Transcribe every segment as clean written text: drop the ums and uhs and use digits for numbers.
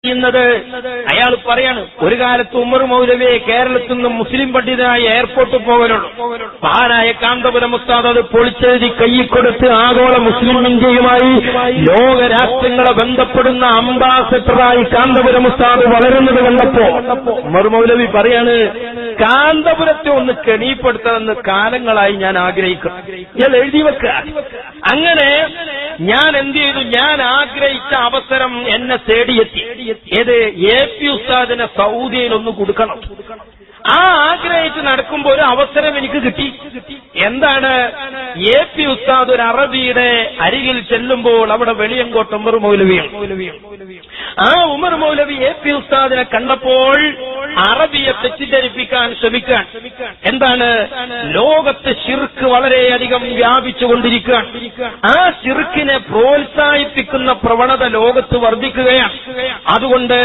ത് അയാൾ പറയാണ്, ഒരു കാലത്ത് ഉമർ മൗലവിയെ കേരളത്തിൽ നിന്ന് മുസ്ലിം പണ്ഡിതനായി എയർപോർട്ടിൽ പോകലുള്ളൂ. മഹാനായ കാന്തപുരം ഉസ്താദ് അത് പൊളിച്ചെഴുതി കൈക്കൊടുത്ത് ആഗോള മുസ്ലിം ഇന്ത്യയുമായി ലോകരാഷ്ട്രങ്ങളെ ബന്ധപ്പെടുന്ന അംബാസഡറായി കാന്തപുരം ഉസ്താദ് വളരുന്നത് കണ്ടപ്പോ ഉമർ മൗലവി പറയാണ്, കാന്തപുരത്തെ ഒന്ന് കെണിപ്പെടുത്തണമെന്ന് കാലങ്ങളായി ഞാൻ ആഗ്രഹിക്കുന്നു. ഞാൻ എഴുതി വെക്കുക. അങ്ങനെ ഞാൻ എന്ത് ചെയ്തു? ഞാൻ ആഗ്രഹിച്ച അവസരം എന്നെ തേടിയെത്തി. ഏത്? AP ഉസ്താദിനെ സൗദിയിൽ ഒന്ന് കൊടുക്കണം. ആ ആഗ്രഹിച്ച് നടക്കുമ്പോൾ ഒരു അവസരം എനിക്ക് കിട്ടി. എന്താണ്? AP ഉസ്താദ് ഒരു അറബിയുടെ അരികിൽ ചെല്ലുമ്പോൾ അവിടെ വെളിയങ്കോട്ട് ഉമർ മൗലവിയാണ്. ആ ഉമർ മൗലവി AP ഉസ്താദിനെ കണ്ടപ്പോൾ അറബിയെ തെറ്റിദ്ധരിപ്പിക്കാൻ ശ്രമിക്കാൻ. എന്താണ്? ലോകത്ത് ശിർക്ക് വളരെയധികം വ്യാപിച്ചുകൊണ്ടിരിക്കുകയാണ്. ആ ശിർക്കിനെ പ്രോത്സാഹിപ്പിക്കുന്ന പ്രവണത ലോകത്ത് വർദ്ധിക്കുകയാണ്. അതുകൊണ്ട്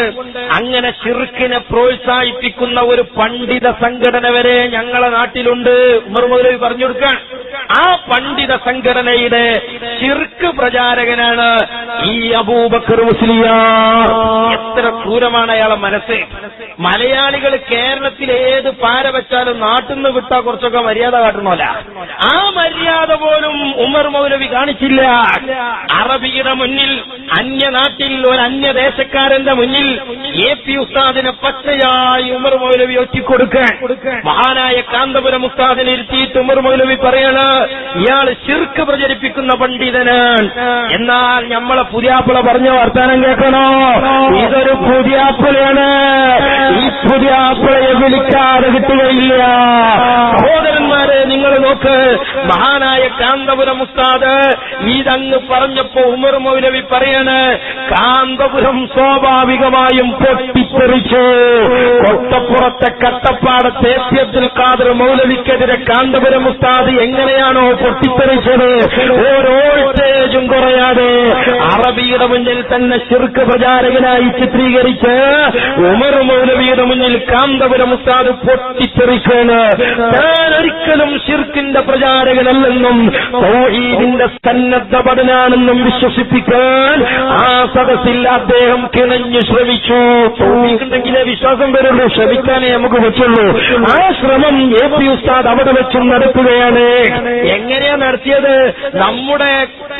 അങ്ങനെ ശിർക്കിനെ പ്രോത്സാഹിപ്പിക്കുന്ന ഒരു പണ്ഡിത സംഘടന വരെ ഞങ്ങളെ നാട്ടിലുണ്ട്. ഉമർ മൗലവി പറഞ്ഞു കൊടുക്കാൻ. ആ പണ്ഡിത സംഘടനയുടെ ശിർക്ക് പ്രചാരകനാണ് ഈ അബൂബക്കർ മുസ്ലിയാർ. എത്ര ക്രൂരമാണ് അയാളെ മനസ്സ്. മലയാളികൾ കേരളത്തിൽ ഏത് പാര വെച്ചാലും നാട്ടിൽ നിന്ന് വിട്ടാ കുറച്ചൊക്കെ മര്യാദ കാട്ടണമല്ല. ആ മര്യാദ പോലും ഉമർ മൗലവി കാണിച്ചില്ല. അറബിയുടെ മുന്നിൽ, അന്യനാട്ടിൽ ഒരു അന്യദേശക്കാരന്റെ മുന്നിൽ AP ഉസ്താദിനെ പച്ചയായി ഉമർ മൗലവി ഒറ്റിക്കൊടുക്കാൻ മഹാനായ കാന്തപുരം ഉസ്താദിനെ ഇരുത്തിയിട്ട് ഉമർ മൗലവി പറയാണ്, ഇയാൾ ശിർക്ക് പ്രചരിപ്പിക്കുന്ന പണ്ഡിതനാണ്. എന്നാൽ നമ്മളെ പുതിയാപ്പിള പറഞ്ഞ വർത്താനം കേൾക്കണോ? ഇതൊരു പുതിയാപ്പിളയാണ്. ഈ പുതിയാപ്പിളയെ വിളിക്കാതെ കിട്ടുകയില്ല. സഹോദരന്മാരെ, നിങ്ങൾ നോക്ക്, മഹാനായ കാന്തപുരം ഉസ്താദ് ഇതങ്ങ് പറഞ്ഞപ്പോ ഉമർ മൗലവി പറയാണ്, കാന്തപുരം സ്വാഭാവികമായും പൊട്ടിത്തെറിച്ചു. കൊട്ടപ്പുറത്തെ കട്ടപ്പാടത്തെ അബ്ദുൽ ഖാദർ മൗലവിക്കെതിരെ കാന്തപുരം ഉസ്താദ് എങ്ങനെയാണോ പൊട്ടിത്തെറിച്ചത്, ഓരോ സ്റ്റേജും കുറയാതെ അറബിയുടെ മുന്നിൽ തന്നെ ശിർക്ക് പ്രചാരകനായി ചിത്രീകരിച്ച് ഉമർ മൗലവിയുടെ മുന്നിൽ കാന്തപുരം ഉസ്താദ് പൊട്ടിത്തെറിക്കാണ്. താൻ ഒരിക്കലും ശിർക്കിന്റെ പ്രചാരകനല്ലെന്നും തൗഹീദിന്റെ സന്നദ്ധ പഠനാണെന്നും വിശ്വസിപ്പിക്കാൻ ആ സദസ്സിൽ അദ്ദേഹം കിണഞ്ഞു ശ്രമിച്ചു. തൗഹീദുണ്ടെങ്കിലേ വിശ്വാസം വരുള്ളൂ, ശ്രമിക്കാനേ നമുക്ക് പറ്റുള്ളൂ. ആ ശ്രമം AP ഉസ്താദ് അവിടെ വെച്ചും നടത്തുകയാണ്. എങ്ങനെയാ നടത്തിയത്? നമ്മുടെ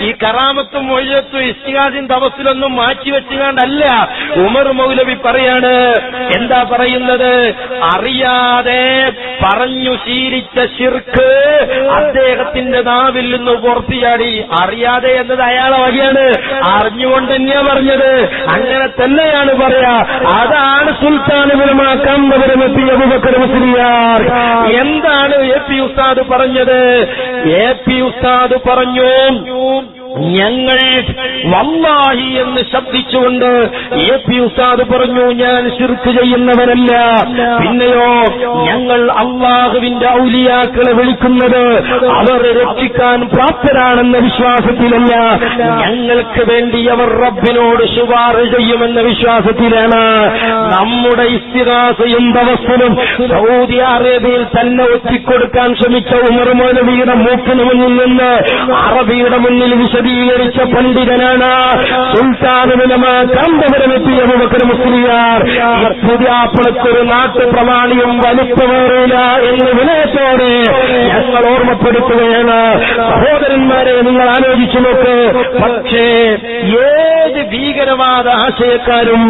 ഈ കറാമത്തും മൊയ്യത്തും ഇസ്തിഹാസിൻ തപസ്സിലൊന്നും മാറ്റിവെച്ചുകൊണ്ടല്ല. ഉമർ മൗലവി പറയാണ്, എന്താ പറയുന്നത്? അറിയാതെ പറഞ്ഞു ശീലിച്ച ശിർക്ക് അദ്ദേഹത്തിന്റെ നാവിൽ നിന്ന് പുറത്തിയാടി. അറിയാതെ എന്നത് അയാളെ വഴിയാണ്, അറിഞ്ഞുകൊണ്ട് തന്നെയാ പറഞ്ഞത്. അങ്ങനെ തന്നെയാണ് പറയാ. അതാണ് സുൽത്താൻ ഉലമാ കാന്തപുരം അബൂബക്കർ മുസ്ലിയാർ. എന്താണ് AP ഉസ്താദ് പറഞ്ഞത്? AP ഉസ്താദ് പറഞ്ഞു, ഞങ്ങൾ വല്ലാഹി എന്ന് ശബ്ദിച്ചുകൊണ്ട് AP ഉസ്താദ് പറഞ്ഞു, ഞാൻ ശിർക്ക് ചെയ്യുന്നവരല്ല. പിന്നെയോ, ഞങ്ങൾ അള്ളാഹുവിന്റെ ഔലിയാക്കളെ വിളിക്കുന്നത് അവർ രക്ഷിക്കാൻ പ്രാപ്തരാണെന്ന വിശ്വാസത്തിലല്ല, ഞങ്ങൾക്ക് വേണ്ടി അവർ റബ്ബിനോട് ശുപാർശ ചെയ്യുമെന്ന വിശ്വാസത്തിലാണ്. നമ്മുടെ ഇസ്തിഗാസയും തവസ്സുലും സൗദി അറേബ്യയിൽ തന്നെ ഒറ്റിക്കൊടുക്കാൻ ശ്രമിച്ച ഉമർ മൗലവിയുടെ മൂക്കിന് മുന്നിൽ നിന്ന് അറബിയുടെ മുന്നിൽ വിശദീകരിച്ച പണ്ഡിതനാണ് സുൽത്താൻ ഉലമാ കാന്തപുരം അബൂബക്കർ മുസ്ലിയാർ. പുതിയാപ്പിളക്കൊരു നാട്ടുപ്രമാണിയും വലിപ്പമേറില്ല എന്ന് വിനയത്തോടെ ഞങ്ങൾ ഓർമ്മപ്പെടുത്തുകയാണ്. സഹോദരന്മാരെ, നിങ്ങൾ ആലോചിച്ചു നോക്ക്. പക്ഷേ ഏത് ഭീകരവാദ ആശയക്കാരും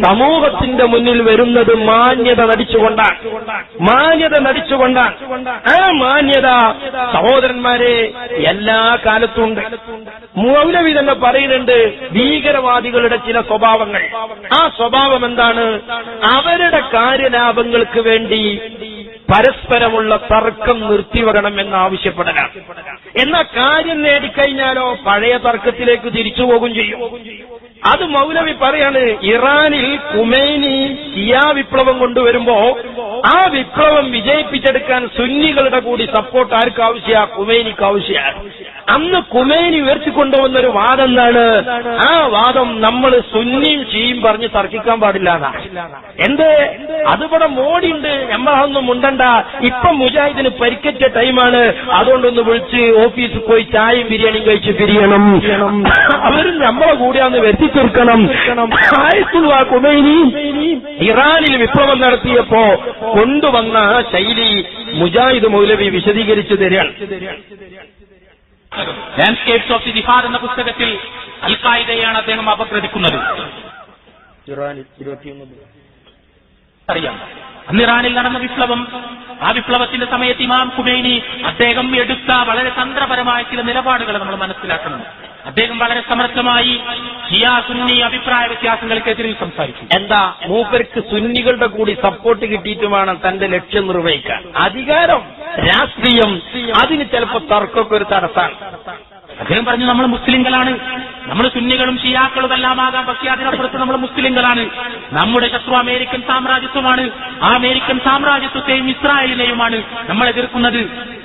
സമൂഹത്തിന്റെ മുന്നിൽ വരുന്നത് മാന്യത നടിച്ചുകൊണ്ടാണ്. മാന്യത നടിച്ചുകൊണ്ടാണ്. ആ മാന്യത സഹോദരന്മാരെ എല്ലാ കാലത്തും ഉണ്ട്. മൗലവി തന്നെ പറയുന്നുണ്ട് ഭീകരവാദികളുടെ ചില സ്വഭാവങ്ങൾ. ആ സ്വഭാവം എന്താണ്? അവരുടെ കാര്യലാഭങ്ങൾക്ക് വേണ്ടി പരസ്പരമുള്ള തർക്കം നിർത്തിവെക്കണം എന്ന് ആവശ്യപ്പെടലാണ്. എന്നാൽ കാര്യം നേടിക്കഴിഞ്ഞാലോ പഴയ തർക്കത്തിലേക്ക് തിരിച്ചു പോകും ചെയ്യും. അത് മൗലവി പറയാണ്, ഇറാനിൽ ഖുമൈനി ഷിയാ വിപ്ലവം കൊണ്ടുവരുമ്പോ ആ വിപ്ലവം വിജയിപ്പിച്ചെടുക്കാൻ സുന്നികളുടെ കൂടി സപ്പോർട്ട് ആർക്ക് ആവശ്യമാണ്? ഖുമൈനിക്ക് ആവശ്യമാണ്. അന്ന് ഖുമൈനി ഉയർത്തിക്കൊണ്ടുവന്നൊരു വാദം എന്താണ്? ആ വാദം നമ്മൾ സുന്നിയും ഷിയും പറഞ്ഞ് തർക്കിക്കാൻ പാടില്ല എന്നാണ്. എന്ത്? അതിവിടെ മോഡിയുണ്ട്, നമ്മളതൊന്നും മുണ്ടണ്ട, ഇപ്പം മുജാഹിദിന് പരിക്കേറ്റ ടൈമാണ്, അതുകൊണ്ടൊന്ന് വിളിച്ച് ഓഫീസിൽ പോയി ചായയും ബിരിയാണിയും കഴിച്ച് പിരിയണം, അവരും നമ്മളെ കൂടിയാന്ന് വരുത്തി തീർക്കണം. ആയത്തുള്ള ഖുമൈനി ഇറാനിൽ വിപ്ലവം നടത്തിയപ്പോ കൊണ്ടുവന്ന ശൈലി മുജാഹിദ് മൗലവി വിശദീകരിച്ചു തരികയാണ്. ലാൻഡ്സ്കേപ്സ് ഓഫ് ദി ജിഹാദ് എന്ന പുസ്തകത്തിൽ അൽ ഖായിദയാണ് അദ്ദേഹം അപഗ്രഥിക്കുന്നത്. അറിയാം, അന്ന് ഇറാനിൽ നടന്ന വിപ്ലവം, ആ വിപ്ലവത്തിന്റെ സമയത്ത് ഇമാം ഖുമൈനി അദ്ദേഹം എടുത്ത വളരെ തന്ത്രപരമായ ചില നിലപാടുകൾ നമ്മൾ മനസ്സിലാക്കണം. അദ്ദേഹം വളരെ സമർത്ഥമായി ഷിയാ സുന്നി അഭിപ്രായ വ്യത്യാസങ്ങൾക്കെതിരെ സംസാരിച്ചു. എന്താ? മൂപ്പർക്ക് സുന്നികളുടെ കൂടി സപ്പോർട്ട് കിട്ടിയിട്ട് വേണം തന്റെ ലക്ഷ്യം നിർവഹിക്കാൻ. അധികാരം, രാഷ്ട്രീയം, അതിന് ചിലപ്പോൾ തർക്കമൊക്കെ ഒരു തടസ്സാണ്. അദ്ദേഹം പറഞ്ഞു, നമ്മൾ മുസ്ലിങ്ങളാണ്, നമ്മൾ സുന്നികളും ഷിയാക്കളും എല്ലാം ആകാം, പക്ഷേ അതിനപ്പുറത്ത് നമ്മൾ മുസ്ലിങ്ങളാണ്. നമ്മുടെ ശത്രു അമേരിക്കൻ സാമ്രാജ്യത്വമാണ്. ആ അമേരിക്കൻ സാമ്രാജ്യത്വത്തെയും ഇസ്രായേലിനെയുമാണ് നമ്മൾ എതിർക്കുന്നത്.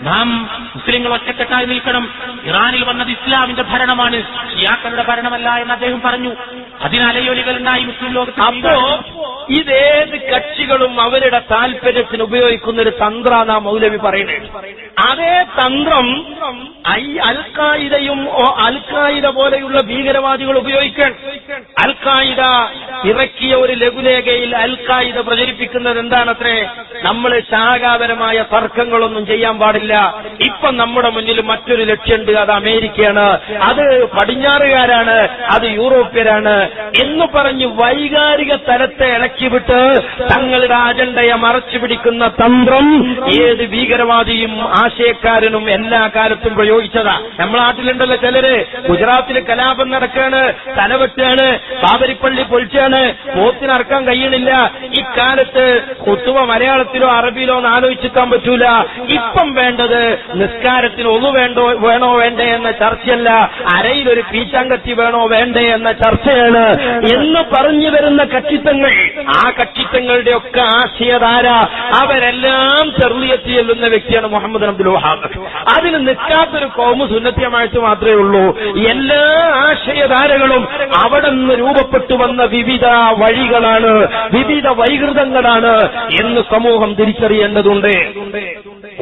നാം മുസ്ലിങ്ങൾ ഒറ്റക്കെട്ടായി നിൽക്കണം. ഇറാനിൽ വന്നത് ഇസ്ലാമിന്റെ ഭരണമാണ്, ഷിയാക്കളുടെ ഭരണമല്ല എന്ന് അദ്ദേഹം പറഞ്ഞു. അതിനലയൊലികളുണ്ടായി മുസ്ലിം ലോകത്ത്. അപ്പോ ഇതേത് കക്ഷികളും അവരുടെ താല്പര്യത്തിന് ഉപയോഗിക്കുന്ന ഒരു തന്ത്രാണ് മൗലവി പറയുന്നത്. അതേ തന്ത്രം അൽ ഖായിദയും അൽ ഖായിദ പോലെയുള്ള ഭീകരവാദികൾ ഉപയോഗിക്കാൻ. അൽ ഖായിദ ഇറക്കിയ ഒരു ലഘുലേഖയിൽ അൽ ഖായിദ പ്രചരിപ്പിക്കുന്നത് എന്താണത്രേ? നമ്മൾ ശാഖാപരമായ തർക്കങ്ങളൊന്നും ചെയ്യാൻ പാടില്ല. ഇപ്പം നമ്മുടെ മുന്നിൽ മറ്റൊരു ലക്ഷ്യമുണ്ട്, അത് അമേരിക്കയാണ്, അത് പടിഞ്ഞാറുകാരാണ്, അത് യൂറോപ്യരാണ് എന്ന് പറഞ്ഞ് വൈകാരിക തലത്തെ ഇളക്കിവിട്ട് തങ്ങളുടെ അജണ്ടയെ മറച്ചു പിടിക്കുന്ന തന്ത്രം ഏത് ഭീകരവാദിയും ആശയക്കാരനും എല്ലാ കാലത്തും പ്രയോഗിച്ചതാ. നമ്മളെ നാട്ടിലുണ്ടല്ലോ ചിലര്, ഗുജറാത്തിൽ കലാപം നടക്കാണ്, തലവെട്ടാണ്, ബാബരിപ്പള്ളി പൊളിച്ചാണ്, പോത്തിനറക്കാൻ കഴിയണില്ല. ഇക്കാലത്ത് കുത്തുവ മലയാളത്തിലോ അറബിയിലോ ഒന്ന് ആലോചിക്കാൻ പറ്റൂല. ഇപ്പം വേണ്ടത് നിസ്കാരത്തിന് ഒന്ന് വേണോ വേണ്ടേ എന്ന ചർച്ചയല്ല, അരയിലൊരു പീച്ചാങ്കത്തി വേണോ വേണ്ടേ എന്ന ചർച്ചയാണ് എന്ന് പറഞ്ഞു വരുന്ന കക്ഷിത്തങ്ങൾ. ആ കക്ഷിത്തങ്ങളുടെ ഒക്കെ ആശയധാര അവരെല്ലാം ചെറുതിയെത്തി ചെല്ലുന്ന വ്യക്തിയാണ് മുഹമ്മദ് അബ്ദുൽ വഹാബ്. അതിന് നിൽക്കാത്തൊരു കൗമ് സുന്നത്തിയമായിട്ട് മാത്രമേ ഉള്ളൂ. എല്ലാ ആശയധാരകളും അവിടെ നിന്ന് രൂപപ്പെട്ടു വന്ന വിവിധ വഴികളാണ്, വിവിധ വൈകൃതങ്ങളാണ് എന്ന് സമൂഹം തിരിച്ചറിയേണ്ടതുണ്ട്.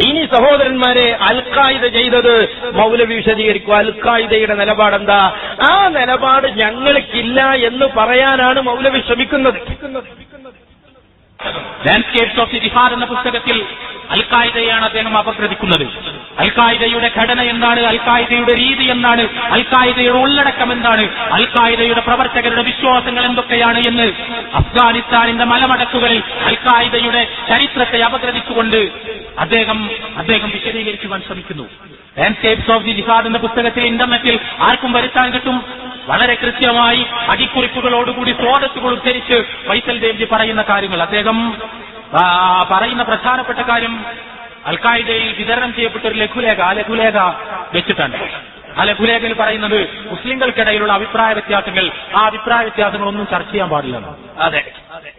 ഇനി സഹോദരന്മാരെ, അൽ ഖായിദ ചെയ്തത് മൗലവി വിശദീകരിക്കുക. അൽ ഖായിദയുടെ നിലപാടെന്താ? ആ നിലപാട് ഞങ്ങൾക്കില്ല എന്ന് പറയാനാണ് മൗലവി ശ്രമിക്കുന്നത്. ലാൻഡ്സ്കേപ്സ് ഓഫ് ദി ജിഹാദ് എന്ന പുസ്തകത്തിൽ അൽ ഖായിദയാണ് അദ്ദേഹം അപഗ്രഥിക്കുന്നത്. അൽ ഖായിദയുടെ ഘടന എന്താണ്? അൽ ഖായിദയുടെ രീതി എന്താണ്? അൽ ഖായിദയുടെ ഉള്ളടക്കം എന്താണ്? അൽ ഖായിദയുടെ പ്രവർത്തകരുടെ വിശ്വാസങ്ങൾ എന്തൊക്കെയാണ് എന്ന് അഫ്ഗാനിസ്ഥാനിന്റെ മലമടക്കുകളിൽ അൽ ഖായിദയുടെ ചരിത്രത്തെ അപഗ്രഥിച്ചുകൊണ്ട് അദ്ദേഹം വിശദീകരിക്കുവാൻ ശ്രമിക്കുന്നു. ലാൻഡ്സ്കേപ്സ് ഓഫ് ദി ജിഹാദ് എന്ന പുസ്തകത്തിൽ ഇന്റർനെറ്റിൽ ആർക്കും വരുത്താൻ കിട്ടും. വളരെ കൃത്യമായി അടിക്കുറിപ്പുകളോടുകൂടി സ്രോതസ്സുകൾ ഉദ്ധരിച്ച് ഫൈസൽ ദേവ്ജി പറയുന്ന കാര്യങ്ങൾ. അദ്ദേഹം പറയുന്ന പ്രധാനപ്പെട്ട കാര്യം, അൽ ഖായിദയിൽ വിതരണം ചെയ്യപ്പെട്ട ഒരു ലഘുലേഖ, ആ ലഘുലേഖ വെച്ചിട്ടാണ്. ആ ലഘുലേഖയിൽ പറയുന്നത് മുസ്ലിങ്ങൾക്കിടയിലുള്ള അഭിപ്രായ വ്യത്യാസങ്ങൾ, ആ അഭിപ്രായ വ്യത്യാസങ്ങളൊന്നും ചർച്ച ചെയ്യാൻ പാടില്ലെന്ന്. അതെ,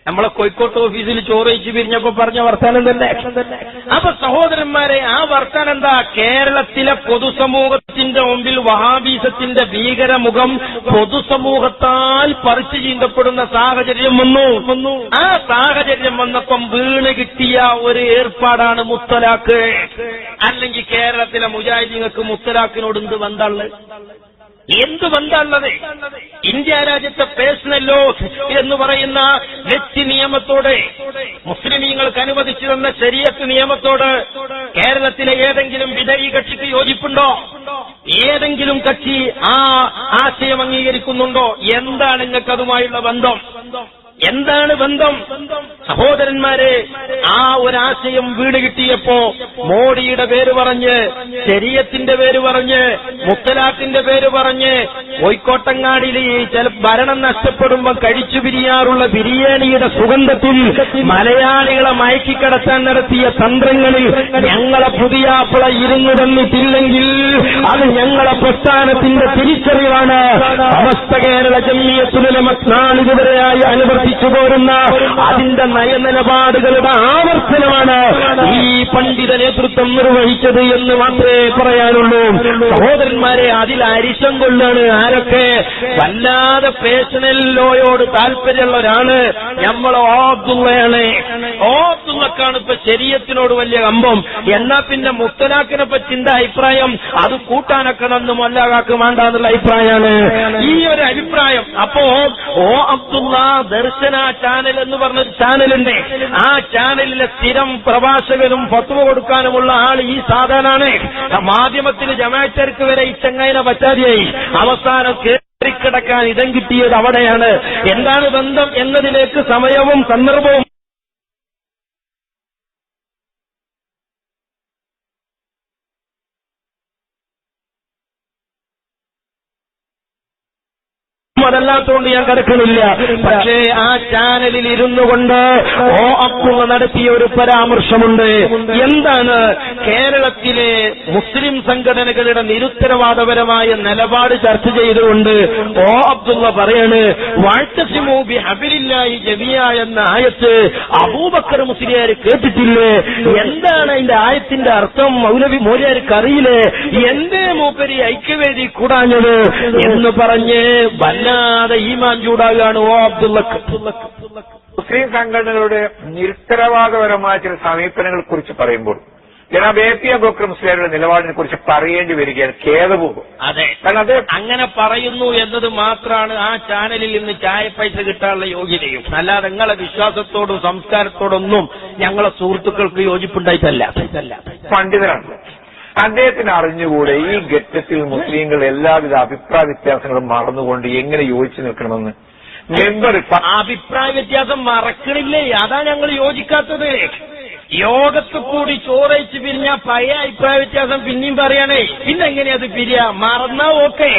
നമ്മളെ കോഴിക്കോട്ട് ഓഫീസിൽ ചോറ് വെച്ച് പിരിഞ്ഞപ്പോ പറഞ്ഞ വർത്താനം തന്നെ. അപ്പൊ സഹോദരന്മാരെ, ആ വർത്താനം എന്താ? കേരളത്തിലെ പൊതുസമൂഹത്തിന്റെ മുമ്പിൽ വഹാബീസത്തിന്റെ ഭീകരമുഖം പൊതുസമൂഹത്താൽ പറിച്ചു ചീന്തപ്പെടുന്ന സാഹചര്യം വന്നു. ആ സാഹചര്യം വന്നപ്പം വീണ് കിട്ടിയ ഒരു ഏർപ്പാടാണ് മുത്തലാഖ്. അല്ലെങ്കിൽ കേരളത്തിലെ മുജാഹിദീങ്ങൾക്ക് മുത്തലാഖിനോട് എന്ത് ബന്ധമുള്ളത്? എന്ത് ബന്ധമുള്ളത്? ഇന്ത്യ രാജ്യത്തെ പേഴ്സണൽ ലോ എന്ന് പറയുന്ന നെറ്റ് നിയമത്തോട്, മുസ്ലിമീങ്ങൾക്ക് അനുവദിച്ചു തന്ന ശരീഅത്ത് നിയമത്തോട് കേരളത്തിലെ ഏതെങ്കിലും വിധേയി കക്ഷിക്ക് യോജിപ്പുണ്ടോ? ഏതെങ്കിലും കക്ഷി ആ ആശയം അംഗീകരിക്കുന്നുണ്ടോ? എന്താണ് നിങ്ങൾക്ക് അതുമായുള്ള ബന്ധം? എന്താണ് ബന്ധം? സഹോദരന്മാരെ, ആ ഒരാശയം വീട് കിട്ടിയപ്പോ മോഡിയുടെ പേര് പറഞ്ഞ്, ശരീഅത്തിന്റെ പേര് പറഞ്ഞ്, മുത്തലാഖിന്റെ പേര് പറഞ്ഞ്, കോഴിക്കോട്ടങ്ങാടിയിൽ ചില ഭരണം നഷ്ടപ്പെടുമ്പോ കഴിച്ചു പിരിയാറുള്ള ബിരിയാണിയുടെ സുഗന്ധത്തിൽ മലയാളികളെ മയക്കിക്കടത്താൻ നടത്തിയ തന്ത്രങ്ങളിൽ ഞങ്ങളെ പുതിയാപ്പിള ഇരുന്നു തന്നിട്ടില്ലെങ്കിൽ അത് ഞങ്ങളെ പ്രസ്ഥാനത്തിന്റെ തിരിച്ചറിവാണ്. സമസ്ത കേരള ജംഇയ്യത്തുൽ ഉലമ നാളിതുവരെയായി അനുവർത്തിച്ചു പോരുന്ന വരുന്ന അതിന്റെ നയനിലപാടുകളുടെ ആവർത്തനമാണ് ഈ പണ്ഡിത നേതൃത്വം നിർവഹിച്ചത് എന്ന് മാത്രമേ പറയാനുള്ളൂ. സഹോദരന്മാരെ, അതിൽ അരിശം കൊള്ളാണ് ആരൊക്കെ വല്ലാതെ പേഴ്സണൽ ലോയോട് താല്പര്യമുള്ള ഒരാള് നമ്മൾ അബ്ദുള്ളയാണ്. അബ്ദുള്ളക്കാണ് ഇപ്പൊ ശരീഅത്തിനോട് വലിയ കമ്പം. എന്നാ പിന്നെ മുത്തലാഖിനെ പറ്റിന്റെ അഭിപ്രായം അത് കൂട്ടാനൊക്കണമെന്ന് മൊല്ലാകാക്ക് വേണ്ടാന്നുള്ള അഭിപ്രായമാണ്. ഈ ഒരു അഭിപ്രായം അപ്പോ അബ്ദുള്ള ദർശന ചാനൽ എന്ന് പറഞ്ഞൊരു ചാനലുണ്ട്. ആ ചാനലിലെ സ്ഥിരം പ്രഭാഷകനും ഫത്വ കൊടുക്കാനുമുള്ള ആൾ ഈ സാധാരണാണ്. മാധ്യമത്തിന് ജമാഅത്തർക്ക് വരെ ഈ ചങ്ങായിനെ പറ്റാതെയായി. അവസാനം കേറിക്കിടക്കാൻ ഇടം കിട്ടിയത് അവിടെയാണ്. എന്താണ് ബന്ധം എന്നതിലേക്ക് സമയവും സന്ദർഭവും അതല്ലാത്തതുകൊണ്ട് ഞാൻ കിടക്കണില്ല. പക്ഷേ ആ ചാനലിൽ ഇരുന്നു കൊണ്ട് അബ്ദുള്ള നടത്തിയ ഒരു പരാമർശമുണ്ട്. എന്താണ്? കേരളത്തിലെ മുസ്ലിം സംഘടനകളുടെ നിരുത്തരവാദപരമായ നിലപാട് ചർച്ച ചെയ്തുകൊണ്ട് അബ്ദുള്ള പറയാണ്, വഅ്തസിമൂ ബിഹബ്ലില്ലാഹി ജമീഅ എന്ന ആയത്ത് അബൂബക്കർ മുസ്ലിയാർ കേട്ടിട്ടില്ലേ? എന്താണ് അതിന്റെ ആയത്തിന്റെ അർത്ഥം? മൗലവി മോലിയാർക്ക് അറിയില്ലേ? എന്തേ മൂപ്പരി ഐക്യവേദി കൂടാഞ്ഞത് എന്ന് പറഞ്ഞ് വല്ലാതെ ഈമാൻ ചൂടാകുകയാണ് അബ്ദുള്ളക്ക്. മുസ്ലിം സംഘടനകളുടെ നിരുത്തരവാദപരമായ ചില സമീപനങ്ങളെ കുറിച്ച് പറയുമ്പോൾ ജനാബ് എ.പി. അബൂബക്കർ മുസ്ലിയാരുടെ നിലപാടിനെ കുറിച്ച് പറയേണ്ടി വരികയാണ്. ഖേദപൂർവ്വം. അതെ, കാരണം അത് അങ്ങനെ പറയുന്നു എന്നത് മാത്രമാണ് ആ ചാനലിൽ നിന്ന് ചായ പൈസ കിട്ടാനുള്ള യോഗ്യതയും. അല്ലാതെ നിങ്ങളെ വിശ്വാസത്തോടും സംസ്കാരത്തോടൊന്നും ഞങ്ങളെ സുഹൃത്തുക്കൾക്ക് യോജിപ്പുണ്ടായിട്ടല്ല. പണ്ഡിതരാണ്. അദ്ദേഹത്തിന് അറിഞ്ഞുകൂടെ ഈ ഘട്ടത്തിൽ മുസ്ലിങ്ങൾ എല്ലാവിധ അഭിപ്രായ വ്യത്യാസങ്ങളും മറന്നുകൊണ്ട് എങ്ങനെ യോജിച്ചു നിൽക്കണമെന്ന്? മെമ്പർ അഭിപ്രായ വ്യത്യാസം മറക്കണില്ലേ? അതാ ഞങ്ങൾ യോജിക്കാത്തത്. യോഗത്ത് കൂടി ചോറയിച്ച് പിരിഞ്ഞ പഴയ അഭിപ്രായ വ്യത്യാസം പിന്നെയും പറയണേ. പിന്നെ എങ്ങനെയാ അത് പിരിയാ? മറന്നാ ഓക്കെ,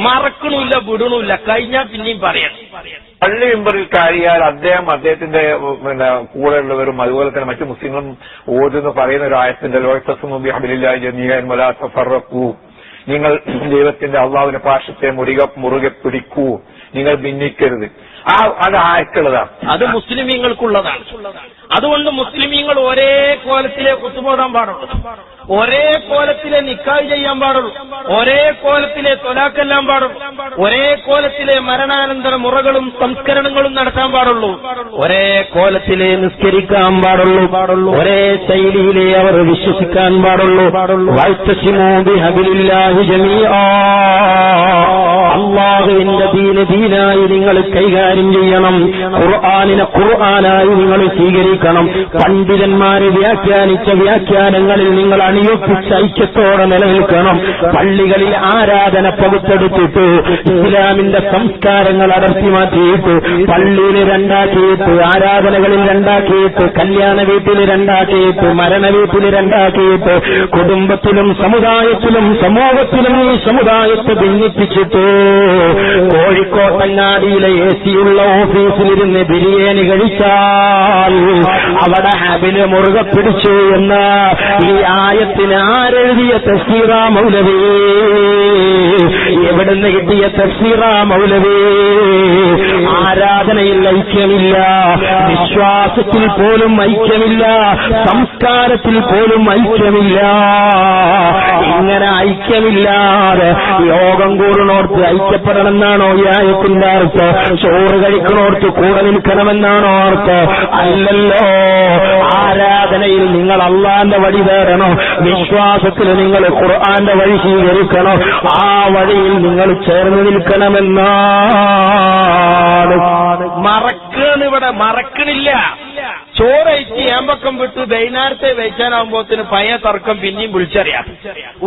മറക്കണില്ല വിടണില്ല, കഴിഞ്ഞാൽ പിന്നെയും പറയണം. പള്ളി മെമ്പറിൽ കയറിയാൽ അദ്ദേഹത്തിന്റെ കൂടെയുള്ളവരും അതുപോലെ തന്നെ മറ്റു മുസ്ലിങ്ങളും ഓതെന്ന് പറയുന്ന ഒരു ആയത്തിന്റെ ലോകത്തസ്മു ബിഹബ്ലില്ലാഹി ജമീഅൻ വലാ തഫറഖൂ, നിങ്ങൾ ദൈവത്തിന്റെ അള്ളാഹുവിന്റെ പാശത്തെ മുറുകെ പിടിക്കൂ, നിങ്ങൾ ഭിന്നിക്കരുത്. അത് ആയക്കുള്ളതാണ്. അത് മുസ്ലിമീങ്ങൾക്കുള്ളതാണ്. അതുകൊണ്ട് മുസ്ലിമീങ്ങൾ ഒരേ കോലത്തിലെ കുത്തുപോടാൻ പാടുള്ളൂ, ഒരേ കോലത്തിലെ നിക്കാഹ് ചെയ്യാൻ പാടുള്ളൂ, ഒരേ കോലത്തിലെ തൊലാക്കെല്ലാം പാടുള്ളൂ, ഒരേ കോലത്തിലെ മരണാനന്തര മുറകളും സംസ്കരണങ്ങളും നടത്താൻ പാടുള്ളൂ, ഒരേ കോലത്തിലെ നിസ്കരിക്കാൻ പാടുള്ളൂ, ഒരേ ശൈലിയിലെ അവർ വിശ്വസിക്കാൻ പാടുള്ളൂ. വഅ്തസിമൂ ബിഹബ്ലില്ലാഹി ജമീഅ, അല്ലാഹുവിന്റെ ദീനായി നിങ്ങൾ കൈകാര്യം ചെയ്യണം. ഖുർആനിനെ ഖുർആനായി നിങ്ങൾ സ്വീകരിക്കണം. പണ്ഡിതന്മാരെ വ്യാഖ്യാനിച്ച വ്യാഖ്യാനങ്ങളിൽ നിങ്ങൾ അണിയൊപ്പിച്ച ഐക്യത്തോടെ നിലനിൽക്കണം. പള്ളികളിൽ ആരാധന പകുത്തെടുത്തിട്ട് ഇസ്ലാമിന്റെ സംസ്കാരങ്ങൾ അടർത്തി മാറ്റിയിട്ട് പള്ളിയിൽ രണ്ടാക്കിയിട്ട്, ആരാധനകളിൽ രണ്ടാക്കിയിട്ട്, കല്യാണ വീട്ടിൽ രണ്ടാക്കിയിട്ട്, മരണ വീട്ടിൽ രണ്ടാക്കിയിട്ട്, കുടുംബത്തിലും സമുദായത്തിലും സമൂഹത്തിലും ഈ സമുദായത്തെ ഭിന്നിപ്പിച്ചിട്ട് കോഴിക്കോട്ടങ്ങാടിയിലെ എസിയുള്ള ഓഫീസിലിരുന്ന് ബിരിയാണി കഴിച്ചാൽ അവിടെ ഹബില് മുറുകെ പിടിച്ചു എന്ന ഈ ആയത്തിന് ആരെഴുതിയ തഫ്സീറ മൗലവി? എവിടുന്ന് കിട്ടിയ തഫ്സീറ മൗലവി? ആരാധനയിൽ ഐക്യമില്ല, വിശ്വാസത്തിൽ പോലും ഐക്യമില്ല, സംസ്കാരത്തിൽ പോലും ഐക്യമില്ല. ഇങ്ങനെ ഐക്യമില്ലാതെ യോഗം കൂടണോർത്ത് ഐക്യപ്പെടണമെന്നാണോ ഈ ആയത്തിന്റെ അർത്ഥം? ചോറ് കഴിക്കണോർത്ത് കൂടെ നിൽക്കണമെന്നാണോ അർത്ഥം? അല്ലല്ലോ. ആരാധനയിൽ നിങ്ങൾ അള്ളാന്റെ വഴി തേടണം, വിശ്വാസത്തിൽ നിങ്ങൾ ഖുർആന്റെ വഴി സ്വീകരിക്കണം, ആ വഴിയിൽ നിങ്ങൾ ചേർന്ന് നിൽക്കണമെന്നാണ്. മറക്കണ് ഇവിടെ, മറക്കണില്ല. ചോറയച്ച് ഏമ്പക്കം വിട്ട് വൈകുന്നേരത്തെ വെച്ചാനാകുമ്പോത്തിന് പഴയ തർക്കം പിന്നെയും വിളിച്ചറിയാം.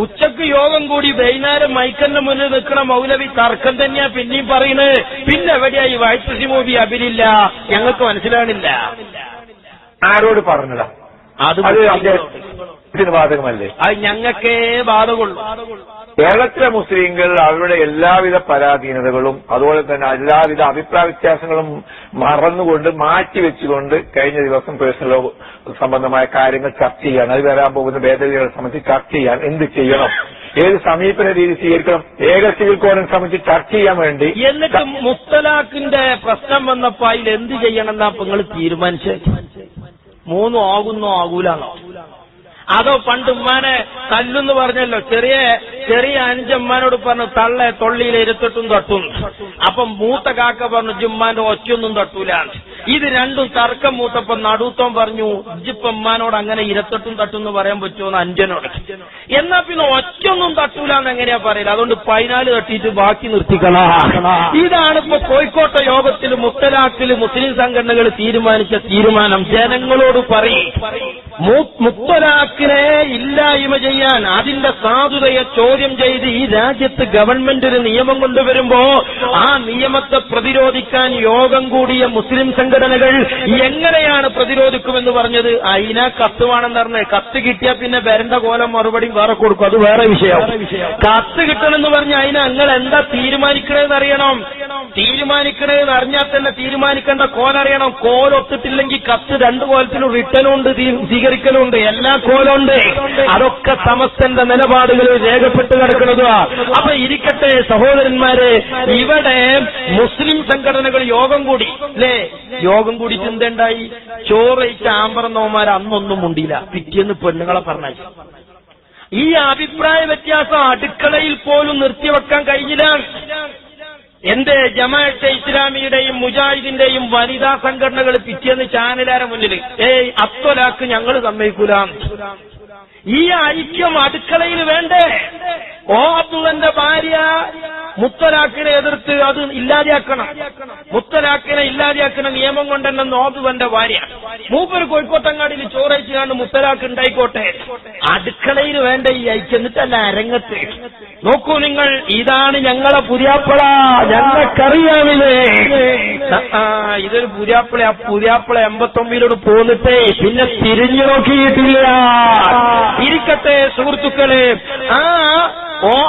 ഉച്ചക്ക് യോഗം കൂടി വൈകുന്നേരം മൈക്കന്റെ മുന്നിൽ നിൽക്കണ മൗലവി തർക്കം തന്നെയാ പിന്നെയും പറയുന്നത്. പിന്നെ എവിടെയായി വഅ്തസിമൂ ബിഹബ്ലില്ല? ഞങ്ങൾക്ക് മനസ്സിലാണില്ല. ആരോട് പറഞ്ഞതാ? അത് അദ്ദേഹത്തിന് ബാധകമല്ലേ? അത് ഞങ്ങൾക്കേ ബാധകമുള്ളൂ. കേരളത്തിലെ മുസ്ലിങ്ങൾ അവരുടെ എല്ലാവിധ പരാധീനതകളും അതുപോലെ തന്നെ എല്ലാവിധ അഭിപ്രായ വ്യത്യാസങ്ങളും മറന്നുകൊണ്ട് മാറ്റിവെച്ചുകൊണ്ട് കഴിഞ്ഞ ദിവസം പേഴ്സണൽ സംബന്ധമായ കാര്യങ്ങൾ ചർച്ച ചെയ്യാൻ, അത് വരാൻ പോകുന്ന ഭേദഗതികളെ സംബന്ധിച്ച് ചർച്ച ചെയ്യാൻ എന്ത് ചെയ്യണം ഏത് സമീപന രീതി സ്വീകരിക്കണം, ഏക സിവിൽ കോഡിനെ സംബന്ധിച്ച് ചർച്ച ചെയ്യാൻ വേണ്ടി. എന്നിട്ട് മുത്തലാഖിന്റെ പ്രശ്നം വന്നപ്പോ അതിൽ എന്ത് ചെയ്യണമെന്നാ അപ്പൊ നിങ്ങൾ തീരുമാനിച്ചത്? 3 ആകുന്നോ ആകൂലാണോ? അതോ പണ്ട് ഉമ്മാനെ തല്ലെന്ന് പറഞ്ഞല്ലോ, ചെറിയ അനുജമ്മാനോട് പറഞ്ഞു തള്ളെ തൊള്ളിയിൽ ഇരുത്തട്ടും തട്ടും. അപ്പം മൂത്ത കാക്ക പറഞ്ഞു ജുമ്മാന്റെ ഒറ്റയൊന്നും തട്ടൂല. ഇത് രണ്ടും തർക്കം മൂത്തപ്പം നടുത്തോൻ പറഞ്ഞു ഇജിപ്പമ്മാനോട് അങ്ങനെ ഇരത്തട്ടും തട്ടും എന്ന് പറയാൻ പറ്റുമോ അഞ്ചനോട്. എന്നാ പിന്നെ ഒറ്റയൊന്നും തട്ടൂലെന്ന് എങ്ങനെയാ പറയില്ല. അതുകൊണ്ട് 14 തട്ടിയിട്ട് ബാക്കി നിർത്തിക്കളാ. ഇതാണ് ഇപ്പൊ കോഴിക്കോട്ടെ യോഗത്തിൽ മുത്തലാഖിൽ മുസ്ലിം സംഘടനകൾ തീരുമാനിച്ച തീരുമാനം. ജനങ്ങളോട് പറയും മുത്തലാഖിനെ ഇല്ലായ്മ ചെയ്യാൻ, അതിന്റെ സാധുതയെ ചോദ്യം ചെയ്ത് ഈ രാജ്യത്ത് ഗവൺമെന്റ് ഒരു നിയമം കൊണ്ടുവരുമ്പോ ആ നിയമത്തെ പ്രതിരോധിക്കാൻ യോഗം കൂടിയ മുസ്ലിം സംഘടനകൾ എങ്ങനെയാണ് പ്രതിരോധിക്കുമെന്ന് പറഞ്ഞത്. അതിനാ കത്ത് വേണമെന്ന് പറഞ്ഞ് കത്ത് കിട്ടിയാൽ പിന്നെ വരണ്ട കോലം മറുപടി വേറെ കൊടുക്കും, അത് വേറെ വിഷയം. കത്ത് കിട്ടണമെന്ന് പറഞ്ഞ് അതിന് നിങ്ങൾ എന്താ തീരുമാനിക്കണേന്ന് അറിയണം. തീരുമാനിക്കണേന്ന് അറിഞ്ഞാൽ തന്നെ തീരുമാനിക്കേണ്ട കോലറിയണം. കോലൊത്തിട്ടില്ലെങ്കിൽ കത്ത് 2 കോലത്തിലും റിട്ടനുണ്ട്, സ്വീകരിക്കലുണ്ട്, എല്ലാ കോലുണ്ട്. അതൊക്കെ സമസ്തന്റെ നിലപാടുകൾ രേഖപ്പെട്ട് കിടക്കുന്നതാ. അപ്പൊ ഇരിക്കട്ടെ സഹോദരന്മാരെ, ഇവിടെ മുസ്ലിം സംഘടനകൾ യോഗം കൂടി അല്ലേ? യോഗം കൂടിയിട്ട് എന്തുണ്ടായി? ചോറയിച്ച ആമ്പറന്നോമാർ അന്നൊന്നും മുണ്ടിയില്ല, പിറ്റേന്ന് പെണ്ണുങ്ങളെ പറഞ്ഞു. ഈ അഭിപ്രായ വ്യത്യാസം അടുക്കളയിൽ പോലും നിർത്തിവെക്കാൻ കഴിഞ്ഞില്ല. എന്റെ ജമാഅത്തെ ഇസ്ലാമിയുടെയും മുജാഹിദിന്റെയും വനിതാ സംഘടനകൾ പിറ്റേന്ന് ചാനലാരെ മുന്നിൽ അത്തൊലാക്ക് ഞങ്ങൾ സമ്മതിക്കൂല. ഈ ഐക്യം അടുക്കളയിൽ വേണ്ടേ? അബ്ദുള്ളന്റെ ഭാര്യ മുത്തലാഖിനെ എതിർത്ത് അത് ഇല്ലാതെയാക്കണം, മുത്തലാഖിനെ ഇല്ലാതെയാക്കുന്ന നിയമം കൊണ്ടെന്ന് ഓബുവന്റെ ഭാര്യ. മൂപ്പര് കോഴിക്കോട്ടങ്ങാടിയിൽ ചോറയിച്ചാണ്ട് മുത്തലാഖ് ഉണ്ടായിക്കോട്ടെ. അടുക്കളയിൽ വേണ്ട ഈ ഐക്യം, എന്നിട്ടല്ല അരങ്ങത്ത്. നോക്കൂ നിങ്ങൾ, ഇതാണ് ഞങ്ങളെ പുതിയാപ്പള, ഞങ്ങൾക്കറിയാമില്ലേ. ഇതൊരു പുതിയാപ്പള. ആ പുതിയാപ്പള 89 പോന്നിട്ടേ പിന്നെ തിരിഞ്ഞു നോക്കിയിട്ടില്ല. ഇരിക്കട്ടെ സുഹൃത്തുക്കളെ,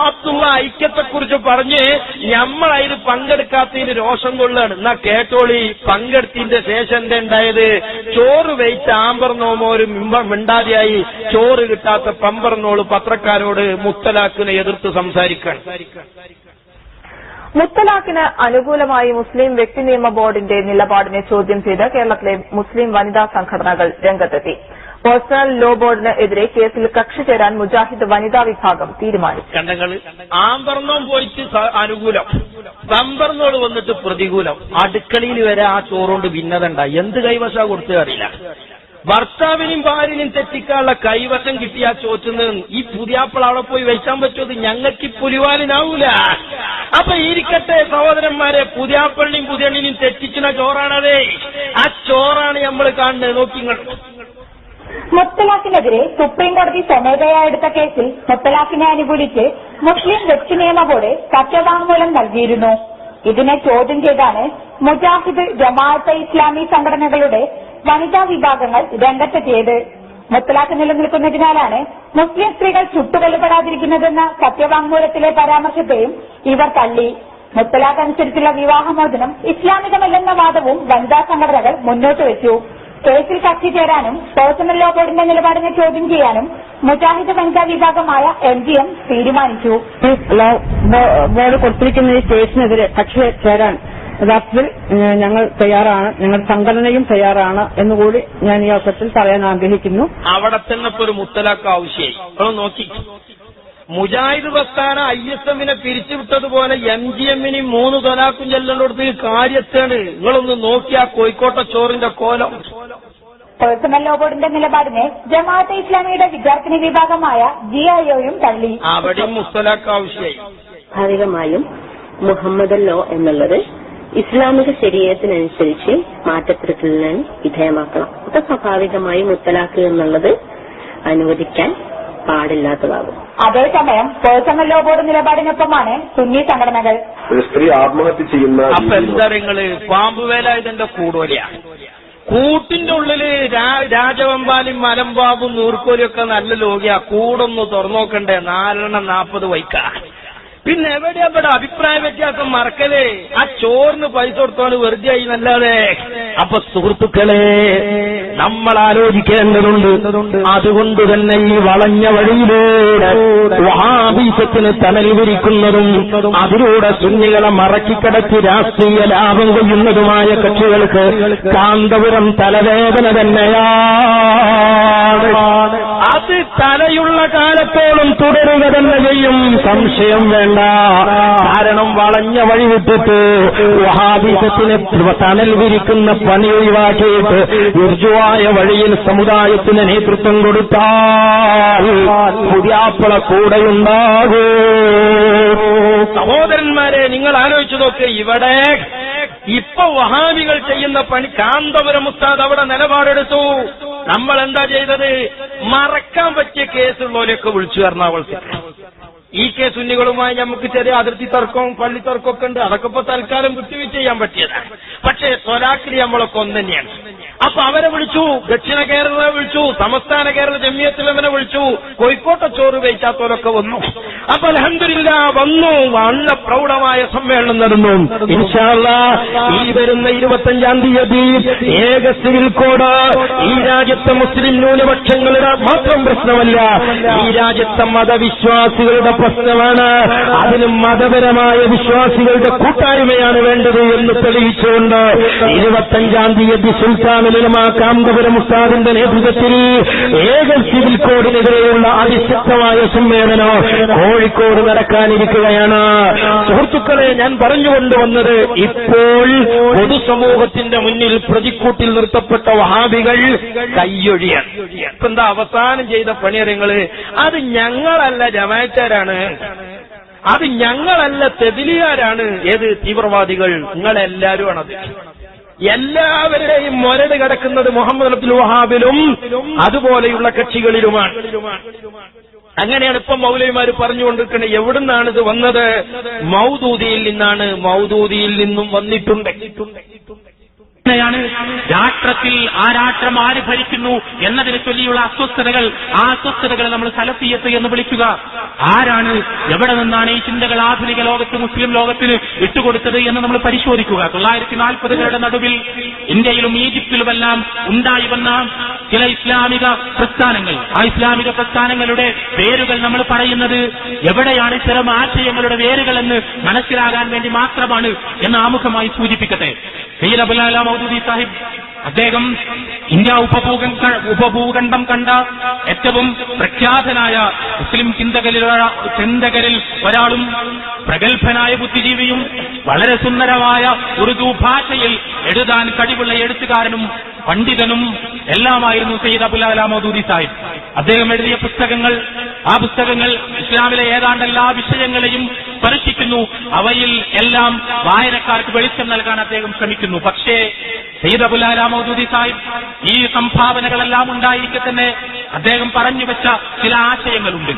അബ്ദുള്ള ഐക്യത്തെക്കുറിച്ച് പറഞ്ഞ് ഞമ്മളതിൽ പങ്കെടുക്കാത്തതിന് രോഷം കൊള്ളാണ്. എന്നാ കേട്ടോളി, പങ്കെടുത്തതിന്റെ ശേഷം എന്താ ഉണ്ടായത്? ചോറ് വെയിറ്റ് ആമ്പർന്നോമോര് മിണ്ടാതെയായി. ചോറ് കിട്ടാത്ത പമ്പർന്നോള് പത്രക്കാരോട് മുത്തലാഖിനെ എതിർത്ത് സംസാരിക്കാൻ. മുത്തലാഖിന് അനുകൂലമായി മുസ്ലിം വ്യക്തി നിയമ ബോർഡിന്റെ നിലപാടിനെ ചോദ്യം ചെയ്ത് കേരളത്തിലെ മുസ്ലിം വനിതാ സംഘടനകൾ രംഗത്തെത്തി. പേഴ്സണൽ ലോ ബോർഡിന് എതിരെ കേസിൽ കക്ഷി ചേരാൻ മുജാഹിദ് വനിതാ വിഭാഗം തീരുമാനിച്ചു. കണ്ടങ്ങള് ആമ്പർന്നോം പോയിട്ട് അനുകൂലം, പമ്പർന്നോട് വന്നിട്ട് പ്രതികൂലം. അടുക്കളയിൽ വരെ ആ ചോറുകൊണ്ട് ഭിന്നതണ്ടായി. എന്ത് കൈവശ കൊടുത്തത് അറിയില്ല. ഭർത്താവിനും ഭാര്യനും തെറ്റിക്കാനുള്ള കൈവശം കിട്ടിയ ചോറ്റുന്ന ഈ പുതിയാപ്പിള അവിടെ പോയി വെച്ചാൻ പറ്റുമത് ഞങ്ങൾക്ക് പുലിവാലിനാവൂല. അപ്പൊ ഇരിക്കട്ടെ സഹോദരന്മാരെ, പുതിയാപ്പിളിനെയും പുതിയണ്ണിനെയും തെറ്റിക്കുന്ന ചോറാണതേ. ആ ചോറാണ് നമ്മൾ കാണുന്നത്. നോക്കിങ്ങൾ, മുത്തലാഖിനെതിരെ സുപ്രീംകോടതി സ്വമേധയാ എടുത്ത കേസിൽ മുത്തലാഖിനെ അനുകൂലിച്ച് മുസ്ലിം വ്യക്തി നിയമ ബോർഡ് സത്യവാങ്മൂലം നൽകിയിരുന്നു. ഇതിനെ ചോദ്യം ചെയ്താണ് മുജാഹിദ്, ജമാഅത്തെ ഇസ്ലാമി സംഘടനകളുടെ വനിതാ വിഭാഗങ്ങൾ രംഗത്തെത്തിയത്. മുത്തലാഖ് നിലനിൽക്കുന്നതിനാലാണ് മുസ്ലിം സ്ത്രീകൾ ചുട്ടുകൊല്ലപ്പെടാതിരിക്കുന്നതെന്ന സത്യവാങ്മൂലത്തിലെ പരാമർശത്തെയും ഇവർ തള്ളി. മുത്തലാഖ് അനുസരിച്ചുള്ള വിവാഹമോചനം ഇസ്ലാമികമല്ലെന്ന വാദവും വനിതാ സംഘടനകൾ മുന്നോട്ട് വെച്ചു. കേസിൽ കക്ഷി ചേരാനും പേഴ്സണൽ ലോ ബോർഡിന്റെ നിലപാടിനെ ചോദ്യം ചെയ്യാനും മുജാഹിദ് വനിതാ വിഭാഗമായ MGM തീരുമാനിച്ചു. ബോർഡ് കൊടുത്തിരിക്കുന്ന ഈ കേസിനെതിരെ കക്ഷി ചേരാൻ യഥാർത്ഥത്തിൽ ഞങ്ങൾ തയ്യാറാണ്, ഞങ്ങളുടെ സംഘടനയും തയ്യാറാണ് എന്നുകൂടി ഞാൻ ഈ അവസരത്തിൽ പറയാൻ ആഗ്രഹിക്കുന്നു. അവിടെ തന്നെ ഇപ്പൊ ഒരു മുത്തലാഖ് ആവശ്യമായി. നോക്കി, മുജാഹിദ് പ്രസ്ഥാന ISMനെ പിരിച്ചുവിട്ടതുപോലെ MGMനെയും 3 തൊലാഖും ചെല്ലേണ്ടടുത്ത് കാര്യത്താണ്. നിങ്ങളൊന്ന് നോക്കിയാ കോഴിക്കോട്ടെ ചോറിന്റെ കോലം. പേഴ്സണൽ ലോ ബോർഡിന്റെ നിലപാടിനെ ജമാഅത്തെ ഇസ്ലാമിയുടെ വിദ്യാർത്ഥിനി വിഭാഗമായ GIOയും തള്ളി. അവിടെയും മുത്തലാഖ് ആവശ്യമായി. സ്വാഭാവികമായും മുഹമ്മദ് ലോ എന്നുള്ളത് ഇസ്ലാമിക ശരീഅത്തിനനുസരിച്ച് മാറ്റപ്പെടുത്തലിന് വിധേയമാക്കണം. അപ്പൊ സ്വാഭാവികമായും മുത്തലാഖ് എന്നുള്ളത് അനുവദിക്കാൻ പാടില്ലാത്തതാകും. അതേസമയം പേഴ്സണൽ ലോ ബോർഡ് നിലപാടിനൊപ്പമാണ് സുന്നി സംഘടനകൾ. ഒരു സ്ത്രീ ആത്മഹത്യ ചെയ്യുന്ന അപ്പൊ എന്താ നിങ്ങള് പാമ്പുവേല ഇതിന്റെ കൂടോലിയാ. കൂട്ടിന്റെ ഉള്ളില് രാജവമ്പാലും മലമ്പാമ്പും നൂർക്കോലിയൊക്കെ നല്ല ലോകിയാ. കൂടൊന്ന് തുറന്നോക്കണ്ടേ? 440 വൈക്ക. പിന്നെ എവിടെ അഭിപ്രായ വ്യത്യാസം മറക്കലേ. ആ ചോറിന് പൈസ കൊടുത്തോണ്ട് വെറുതെ ആയി നല്ലാതെ അപ്പൊ സുഹൃത്തുക്കളെ, നമ്മൾ ആലോചിക്കേണ്ടതുണ്ട്. അതുകൊണ്ട് തന്നെ ഈ വളഞ്ഞ വഴിയിലൂടെ വഹാബിസത്തിന് തണൽ വിരിക്കുന്നതും അതിലൂടെ സുന്നികളെ മറക്കിക്കിടത്തി രാഷ്ട്രീയ ലാഭം കൊയ്യുന്നതുമായ കക്ഷികൾക്ക് കാന്തപുരം തലവേദന തന്നെയാണ്. അത് തലയുള്ള കാലത്തോളം തുടരുക തന്നെ ചെയ്യും, സംശയം വേണ്ട. കാരണം വളഞ്ഞ വഴി വിട്ടിട്ട് വഹാബിസത്തിന് തണൽ വിരിക്കുന്ന പണി ഒഴിവാക്കിയിട്ട് ഋജുവായ വഴിയിൽ സമുദായത്തിന് നേതൃത്വം കൊടുത്താൽ പുതിയാപ്പള കൂടെയുണ്ടാകൂ. സഹോദരന്മാരെ, നിങ്ങൾ ആലോചിച്ചു നോക്ക്. ഇവിടെ ഇപ്പൊ വഹാബികൾ ചെയ്യുന്ന പണി, കാന്തപുരം ഉസ്താദ് അവിടെ നിലപാടെടുത്തു. നമ്മൾ എന്താ ചെയ്തത്? മറക്കാൻ പറ്റിയ കേസുള്ളവരെയൊക്കെ വിളിച്ചു എറണാകുളത്ത്. ഈ കേസ് സുന്നികളുമായി നമുക്ക് ചെറിയ അതിർത്തി തർക്കവും പള്ളി തർക്കമൊക്കെ ഉണ്ട്. അതൊക്കെ ഇപ്പൊ തൽക്കാലം വിട്ടുവീഴ്ച ചെയ്യാൻ പറ്റിയതാണ്. പക്ഷേ സ്വലാക്കിലി നമ്മളൊക്കെ ഒന്ന് തന്നെയാണ്. അപ്പൊ അവരെ വിളിച്ചു, ദക്ഷിണ കേരള വിളിച്ചു, സംസ്ഥാന കേരള ജമിയത്തുലമനെ വിളിച്ചു, കോഴിക്കോട്ടെ ചോറ് കഴിച്ചാത്തവരൊക്കെ വന്നു. അപ്പൊ അൽഹംദുലില്ലാ വന്നു. വളരെ പ്രൗഢമായ സമ്മേളനം നടന്നു. ഇൻഷാ അല്ലാഹ് ഈ വരുന്ന 25-ാം തീയതി ഏക സിവിൽ കോഡ് ഈ രാജ്യത്തെ മുസ്ലിം ന്യൂനപക്ഷങ്ങളുടെ മാത്രം പ്രശ്നമല്ല, ഈ രാജ്യത്തെ മതവിശ്വാസികളുടെ പ്രശ്നമാണ്. അതിന് മതപരമായ വിശ്വാസികളുടെ കൂട്ടായ്മയാണ് വേണ്ടത് എന്ന് തെളിയിച്ചുകൊണ്ട് 25-ാം തീയതി സുൽത്താനുൽ ഉലമാ കാന്തപുരം ഉസ്താദിന്റെ നേതൃത്വത്തിൽ ഏക സിവിൽ കോഡിനെതിരെയുള്ള അതിശക്തമായ സമ്മേളനം കോഴിക്കോട് നടക്കാനിരിക്കുകയാണ്. സുഹൃത്തുക്കളെ, ഞാൻ പറഞ്ഞുകൊണ്ടുവന്നത്, ഇപ്പോൾ പൊതുസമൂഹത്തിന്റെ മുന്നിൽ പ്രതിക്കൂട്ടിൽ നിർത്തപ്പെട്ട വഹാബികൾ കയ്യൊഴിയാണ്. ഇപ്പൊ എന്താ അവസാനം ചെയ്ത പണിയറിയങ്ങള്? അത് ഞങ്ങളല്ല ജമാഅത്തുകാരാണ്, അത് ഞങ്ങളല്ല തെബിലിയാരാണ്. ഏത് തീവ്രവാദികൾ? നിങ്ങളെല്ലാരും ആണത്. എല്ലാവരുടെയും മൊരട് കിടക്കുന്നത് മുഹമ്മദ് അബ്ദുൽ വഹാബിലും അതുപോലെയുള്ള കക്ഷികളിലുമാണ്. അങ്ങനെയാണ് ഇപ്പം മൗലവിമാര് പറഞ്ഞുകൊണ്ടിരിക്കുന്നത്. എവിടുന്നാണ് ഇത് വന്നത്? മൗദൂദിയിൽ നിന്നാണ്. മൗദൂദിയിൽ നിന്നും വന്നിട്ടുണ്ട്. ാണ് രാഷ്ട്രത്തിൽ ആ രാഷ്ട്രം ആര് ഭരിക്കുന്നു എന്നതിനെ ചൊല്ലിയുള്ള അസ്വസ്ഥതകൾ. ആ അസ്വസ്ഥതകൾ നമ്മൾ സലഫിയത്ത് എന്ന് വിളിക്കുക. ആരാണ്, എവിടെ നിന്നാണ് ഈ ചിന്തകൾ ആധുനിക ലോകത്ത് മുസ്ലിം ലോകത്തിന് ഇട്ടുകൊടുത്തത് എന്ന് നമ്മൾ പരിശോധിക്കുക. 1940കളുടെ നടുവിൽ ഇന്ത്യയിലും ഈജിപ്തിലുമെല്ലാം ഉണ്ടായി വന്ന ചില ഇസ്ലാമിക പ്രസ്ഥാനങ്ങൾ, ആ ഇസ്ലാമിക പ്രസ്ഥാനങ്ങളുടെ വേരുകൾ നമ്മൾ പറയുന്നത് എവിടെയാണ്, ഇത്തരം ആശയങ്ങളുടെ വേരുകൾ എന്ന് മനസ്സിലാകാൻ വേണ്ടി മാത്രമാണ് എന്ന് ആമുഖമായി സൂചിപ്പിക്കട്ടെ. സയ്യിദ് അബുൽ അല മൗദൂദി സാഹിബ്, അദ്ദേഹം ഇന്ത്യ ഉപഭൂഖണ്ഡം കണ്ട ഏറ്റവും പ്രഖ്യാതനായ മുസ്ലിം ചിന്തകരിൽ ഒരാളും പ്രഗത്ഭനായ ബുദ്ധിജീവിയും വളരെ സുന്ദരമായ ഉറുദു ഭാഷയിൽ എഴുതാൻ കഴിവുള്ള എഴുത്തുകാരനും പണ്ഡിതനും എല്ലാമായിരുന്നു സയ്യിദ് അബുൽ അല മൗദൂദി സാഹിബ്. അദ്ദേഹം എഴുതിയ പുസ്തകങ്ങൾ, ആ പുസ്തകങ്ങൾ ഇസ്ലാമിലെ ഏതാണ്ട് എല്ലാ വിഷയങ്ങളെയും സ്പർശിക്കുന്നു. അവയിൽ എല്ലാം വായനക്കാർക്ക് വെളിച്ചം നൽകാൻ അദ്ദേഹം ശ്രമിക്കുന്നു. പക്ഷേ സയ്യിദ് അബുൽ അല മൗദൂദി സാഹിബ് ഈ സംഭാവനകളെല്ലാം ഉണ്ടായിരിക്കെ തന്നെ അദ്ദേഹം പറഞ്ഞു വെച്ച ചില ആശയങ്ങളുണ്ട്.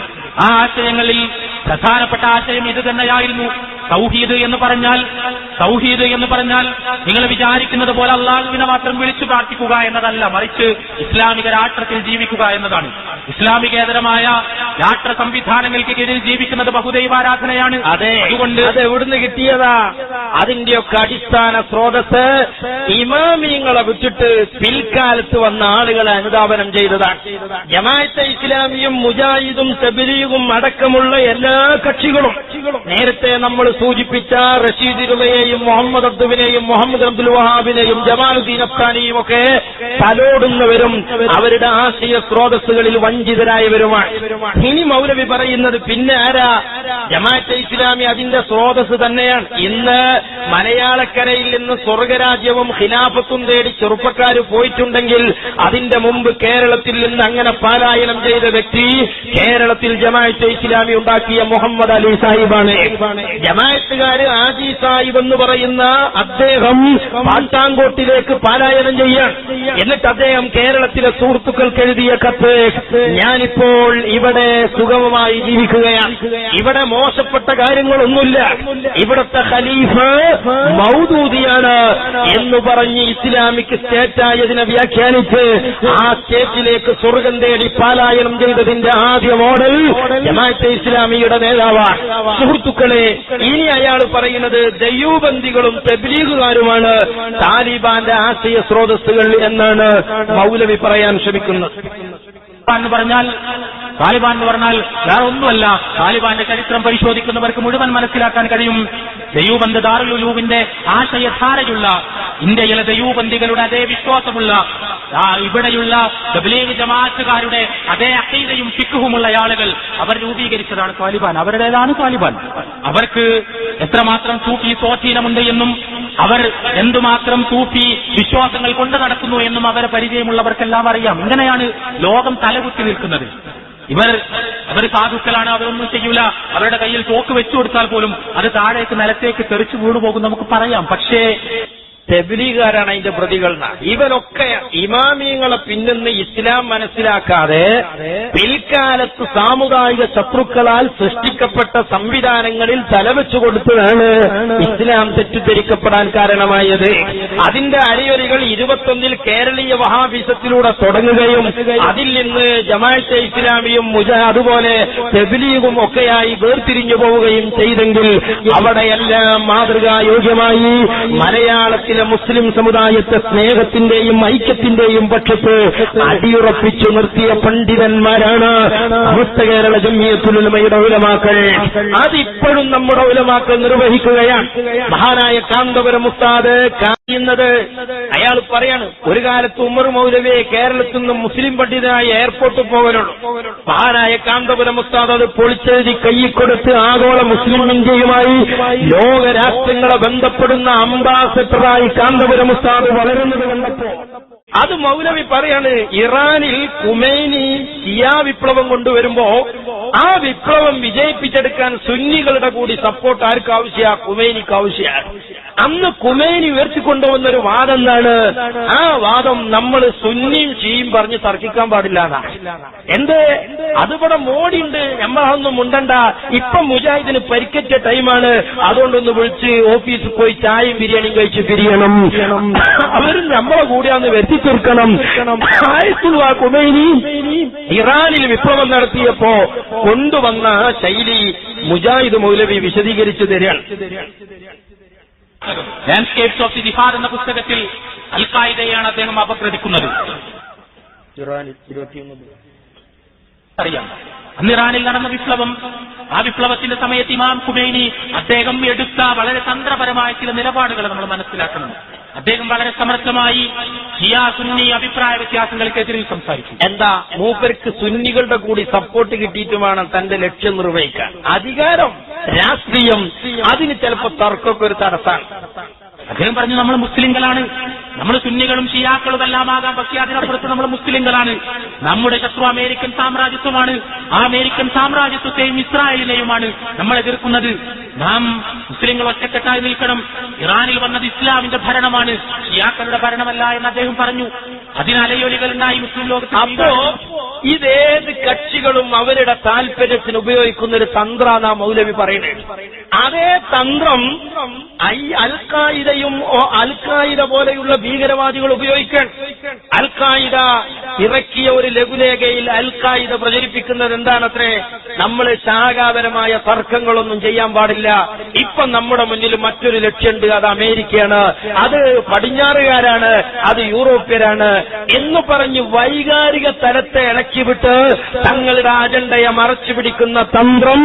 ആ ആശയങ്ങളിൽ പ്രധാനപ്പെട്ട ആശയം ഇത് തന്നെയായിരുന്നു. തൗഹീദ് എന്ന് പറഞ്ഞാൽ നിങ്ങൾ വിചാരിക്കുന്നത് പോലെ അള്ളാഹുവിനെ മാത്രം വിളിച്ചു പ്രാർത്ഥിക്കുക എന്നതല്ല, മറിച്ച് ഇസ്ലാമിക രാഷ്ട്രത്തിൽ ജീവിക്കുക എന്നതാണ്. ഇസ്ലാമികേതരമായ രാഷ്ട്ര സംവിധാനങ്ങൾക്ക് കീഴിൽ ജീവിക്കുന്നത് ബഹുദൈവാരാധനയാണ്. അതുകൊണ്ട് അത് എവിടുന്ന് കിട്ടിയതാ? അതിന്റെയൊക്കെ അടിസ്ഥാന സ്രോതസ് ഇമാമിയങ്ങളെ വിട്ടിട്ട് പിൽക്കാലത്ത് വന്ന ആളുകളെ അനുധാവനം ചെയ്തതാണ്. ജമാഅത്തെ ഇസ്ലാമിയും മുജാഹിദും തബ്ലീഗും അടക്കമുള്ള എല്ലാ കക്ഷികളും നേരത്തെ നമ്മൾ സൂചിപ്പിച്ച റഷീദ് ഇറുവയെയും മുഹമ്മദ് അബ്ദുവിനെയും മുഹമ്മദ് അബ്ദുൽ വഹാബിനെയും ജമാലുദ്ദീൻ അഫ്സാനിയും ഒക്കെ തലോടുന്നവരും അവരുടെ ആശയ സ്രോതസ്സുകളിൽ വഞ്ചിതരായവരുമാണ്. ഇനി മൗലവി പറയുന്നത് പിന്നെ ആരാ? ജമാഅത്തെ ഇസ്ലാമി അതിന്റെ സ്രോതസ് തന്നെയാണ്. ഇന്ന് മലയാളക്കരയിൽ നിന്ന് സ്വർഗരാജ്യവും ഖിലാഫത്തും തേടി ചെറുപ്പക്കാർ പോയിട്ടുണ്ടെങ്കിൽ അതിന്റെ മുമ്പ് കേരളത്തിൽ നിന്ന് അങ്ങനെ പാലായനം ചെയ്ത വ്യക്തി കേരളത്തിൽ ജമാഅത്തെ ഇസ്ലാമി ഉണ്ടാക്കിയ മുഹമ്മദ് അലി സാഹിബാണ്. ജമാഅത്തുകാര് ആജി സാഹിബ് എന്ന് പറയുന്ന അദ്ദേഹം പാട്ടാങ്കോട്ടിലേക്ക് പാലായനം ചെയ്യാൻ, എന്നിട്ട് അദ്ദേഹം കേരളത്തിലെ സുഹൃത്തുക്കൾക്ക് എഴുതിയ കത്ത്, ഞാനിപ്പോൾ ഇവിടെ സുഗമമായി ജീവിക്കുകയാണ്, ഇവിടെ മോശപ്പെട്ട കാര്യങ്ങളൊന്നുമില്ല, ഇവിടത്തെ ഖലീഫ മൗദൂദിയാണ് എന്ന് പറഞ്ഞ് ഇസ്ലാമിക് സ്റ്റേറ്റായതിനെ വ്യാഖ്യാനിച്ച് ആ സ്റ്റേറ്റിലേക്ക് സ്വർഗം തേടി പാലായനം ചെയ്തതിന്റെ ആദ്യ മോഡൽ ജമാഅത്തെ ഇസ്ലാമിയുടെ നേതാവാണ്. സുഹൃത്തുക്കളെ, ഈ ഇനി അയാൾ പറയുന്നത് ദയൂബന്ദികളും തബ്ലീഗുകാരുമാണ് താലിബാന്റെ ആശയ സ്രോതസ്സുകൾ എന്നാണ് മൗലവി പറയാൻ ശ്രമിക്കുന്നത്. താലിബാൻ എന്ന് പറഞ്ഞാൽ വേറെ ഒന്നുമല്ല. താലിബാന്റെ ചരിത്രം പരിശോധിക്കുന്നവർക്ക് മുഴുവൻ മനസ്സിലാക്കാൻ കഴിയും. ദയൂബന്ദ് ദാറുൽ ഉലൂമിന്റെ ആശയധാരയുള്ള ഇന്ത്യയിലെ ദയൂബന്ദികളുടെ അതേ വിശ്വാസമുള്ള ഇവിടെയുള്ള തബ്ലീഗ് ജമാഅത്തുകാരുടെ അതേ അഖീദയും ഫിഖ്ഹുമുള്ള ആളുകൾ അവർ രൂപീകരിച്ചതാണ് താലിബാൻ. അവരുടേതാണ് താലിബാൻ. അവർക്ക് എത്രമാത്രം സൂഫി സ്വാധീനമുണ്ട് എന്നും അവർ എന്തുമാത്രം സൂഫി വിശ്വാസങ്ങൾ കൊണ്ടു നടക്കുന്നു എന്നും അവരെ പരിചയമുള്ളവർക്കെല്ലാം അറിയാം. ഇങ്ങനെയാണ് ലോകം തലകുത്തി നിൽക്കുന്നത്. അവർ സാധുക്കളാണ്, അവരൊന്നും ചെയ്യൂല, അവരുടെ കയ്യിൽ തോക്ക് വെച്ചു കൊടുത്താൽ പോലും അത് താഴേക്ക് നിലത്തേക്ക് തെറിച്ചു വീണുപോകും നമുക്ക് പറയാം. പക്ഷേ തബ്ലീഗുകാരാണ് അതിന്റെ പ്രതികൾ. ഇവരൊക്കെ ഇമാമിയങ്ങളെ പിന്നെന്ന് ഇസ്ലാം മനസ്സിലാക്കാതെ പിൽക്കാലത്ത് സാമുദായിക ശത്രുക്കളാൽ സൃഷ്ടിക്കപ്പെട്ട സംവിധാനങ്ങളിൽ തലവെച്ചു കൊടുത്തതാണ് ഇസ്ലാം തെറ്റിദ്ധരിക്കപ്പെടാൻ കാരണമായത്. അതിന്റെ അരയൊലികൾ 21 കേരളീയ വഹാബിസത്തിലൂടെ തുടങ്ങുകയും അതിൽ നിന്ന് ജമാഅത്തെ ഇസ്ലാമിയും അതുപോലെ തബ്ലീഗും ഒക്കെയായി വേർതിരിഞ്ഞു പോവുകയും ചെയ്തെങ്കിൽ അവിടെയെല്ലാം മാതൃകായോഗ്യമായി മലയാളത്തിൽ മുസ്ലിം സമുദായത്തെ സ്നേഹത്തിന്റെയും ഐക്യത്തിന്റെയും പക്ഷത്ത് അടിയുറപ്പിച്ചു നിർത്തിയ പണ്ഡിതന്മാരാണ് സമസ്ത കേരള ജംഇയ്യത്തുൽ ഉലമയുടെ ഉലമാക്കൾ. അതിപ്പോഴും നമ്മുടെ ഉലമാക്കൾ നിർവഹിക്കുകയാണ്. മഹാനായ കാന്തപുരം ഉസ്താദ് പറയുന്നത്, അയാൾ പറയാണ്, ഒരു കാലത്ത് ഉമർ മൗലവിയെ കേരളത്തിൽ നിന്ന് മുസ്ലിം പണ്ഡിതനായി എയർപോർട്ടിൽ പോകലുള്ളൂ. മഹാനായ കാന്തപുരം ഉസ്താദ് അത് പൊളിച്ചെഴുതി കൈക്കൊടുത്ത് ആഗോള മുസ്ലിം ഇന്ത്യയുമായി ലോകരാഷ്ട്രങ്ങളെ ബന്ധപ്പെടുന്ന അംബാസഡറായി കാന്തപുരം ഉസ്താദ് വളരുന്നത് കണ്ടപ്പോ അത് മൗലവി പറയാണ്, ഇറാനിൽ ഖുമൈനി ഷിയാ വിപ്ലവം കൊണ്ടുവരുമ്പോ ആ വിപ്ലവം വിജയിപ്പിച്ചെടുക്കാൻ സുന്നികളുടെ കൂടി സപ്പോർട്ട് ആർക്ക് ആവശ്യ? ഖുമൈനിക്ക് ആവശ്യമാണ്. അന്ന് ഖുമൈനി ഉയർത്തിക്കൊണ്ടുവന്നൊരു വാദം എന്താണ്? ആ വാദം നമ്മൾ സുന്നിയും ഷിയും പറഞ്ഞ് തർക്കിക്കാൻ പാടില്ല എന്നാണ്. അതിവിടെ മോഡിയുണ്ട്, നമ്മളതൊന്നും മുണ്ടണ്ട, ഇപ്പം മുജാഹിദിന് പരിക്കേറ്റ ടൈമാണ്, അതുകൊണ്ടൊന്ന് വിളിച്ച് ഓഫീസിൽ പോയി ചായയും ബിരിയാണിയും കഴിച്ച് പിരിയണം, അവരും നമ്മളെ കൂടിയാന്ന് വരുത്തി തീർക്കണം. ഖുമൈനി ഇറാനിൽ വിപ്ലവം നടത്തിയപ്പോ കൊണ്ടുവന്ന ശൈലി മുജാഹിദ് മൗലവി വിശദീകരിച്ചു തരികയാണ്. ലാൻഡ്സ്കേപ്സ് ഓഫ് ദി ജിഹാദ് എന്ന പുസ്തകത്തിൽ അൽ ഖായിദയാണ് അദ്ദേഹം അപഗ്രഥിക്കുന്നത്. അറിയാം, അന്ന് ഇറാനിൽ നടന്ന വിപ്ലവം, ആ വിപ്ലവത്തിന്റെ സമയത്ത് ഇമാം ഖുമൈനി അദ്ദേഹം എടുത്ത വളരെ തന്ത്രപരമായ ചില നിലപാടുകൾ നമ്മൾ മനസ്സിലാക്കണം. അദ്ദേഹം വളരെ സമർത്ഥമായി ഷിയാ സുന്നി അഭിപ്രായ വ്യത്യാസങ്ങൾക്കെതിരെ സംസാരിച്ചു. എന്താ, മൂപ്പർക്ക് സുന്നികളുടെ കൂടി സപ്പോർട്ട് കിട്ടിയിട്ട് വേണം തന്റെ ലക്ഷ്യം നിർവഹിക്കാൻ. അധികാരം, രാഷ്ട്രീയം, അതിന് ചിലപ്പോൾ തർക്കമൊക്കെ ഒരു തടസ്സാണ്. അദ്ദേഹം പറഞ്ഞു, നമ്മൾ മുസ്ലിങ്ങളാണ്, നമ്മൾ സുന്നികളും ഷിയാക്കളും എല്ലാം ആകാം, പക്ഷേ അതിനപ്പുറത്ത് നമ്മൾ മുസ്ലിങ്ങളാണ്. നമ്മുടെ ശത്രു അമേരിക്കൻ സാമ്രാജ്യത്വമാണ്. ആ അമേരിക്കൻ സാമ്രാജ്യത്വത്തെയും ഇസ്രായേലിനെയുമാണ് നമ്മൾ എതിർക്കുന്നത്. നാം മുസ്ലിങ്ങൾ ഒറ്റക്കെട്ടായി നിൽക്കണം. ഇറാനിൽ വന്നത് ഇസ്ലാമിന്റെ ഭരണമാണ്, ഷിയാക്കളുടെ ഭരണമല്ല എന്ന് അദ്ദേഹം പറഞ്ഞു. അതിനലയൊലികളുണ്ടായി മുസ്ലിം ലോകത്ത്. അപ്പോ ഇതേത് കക്ഷികളും അവരുടെ താല്പര്യത്തിന് ഉപയോഗിക്കുന്ന ഒരു തന്ത്രാണ് മൗലവി പറയുന്നത്. അതേ തന്ത്രം അൽ ഖായിദയും അൽ ഖായിദ പോലെയുള്ള ഭീകരവാദികൾ ഉപയോഗിക്കാൻ. അൽ ഖായിദ ഇറക്കിയ ഒരു ലഘുലേഖയിൽ അൽ ഖായിദ പ്രചരിപ്പിക്കുന്നത് എന്താണത്രേ? നമ്മൾ ശാഖാപരമായ തർക്കങ്ങളൊന്നും ചെയ്യാൻ പാടില്ല. ഇപ്പം നമ്മുടെ മുന്നിൽ മറ്റൊരു ലക്ഷ്യമുണ്ട്, അത് അമേരിക്കയാണ്, അത് പടിഞ്ഞാറുകാരാണ്, അത് യൂറോപ്യരാണ് എന്ന് പറഞ്ഞ് വൈകാരിക തലത്തെ ഇളക്കിവിട്ട് തങ്ങളുടെ അജണ്ടയെ മറച്ചു പിടിക്കുന്ന തന്ത്രം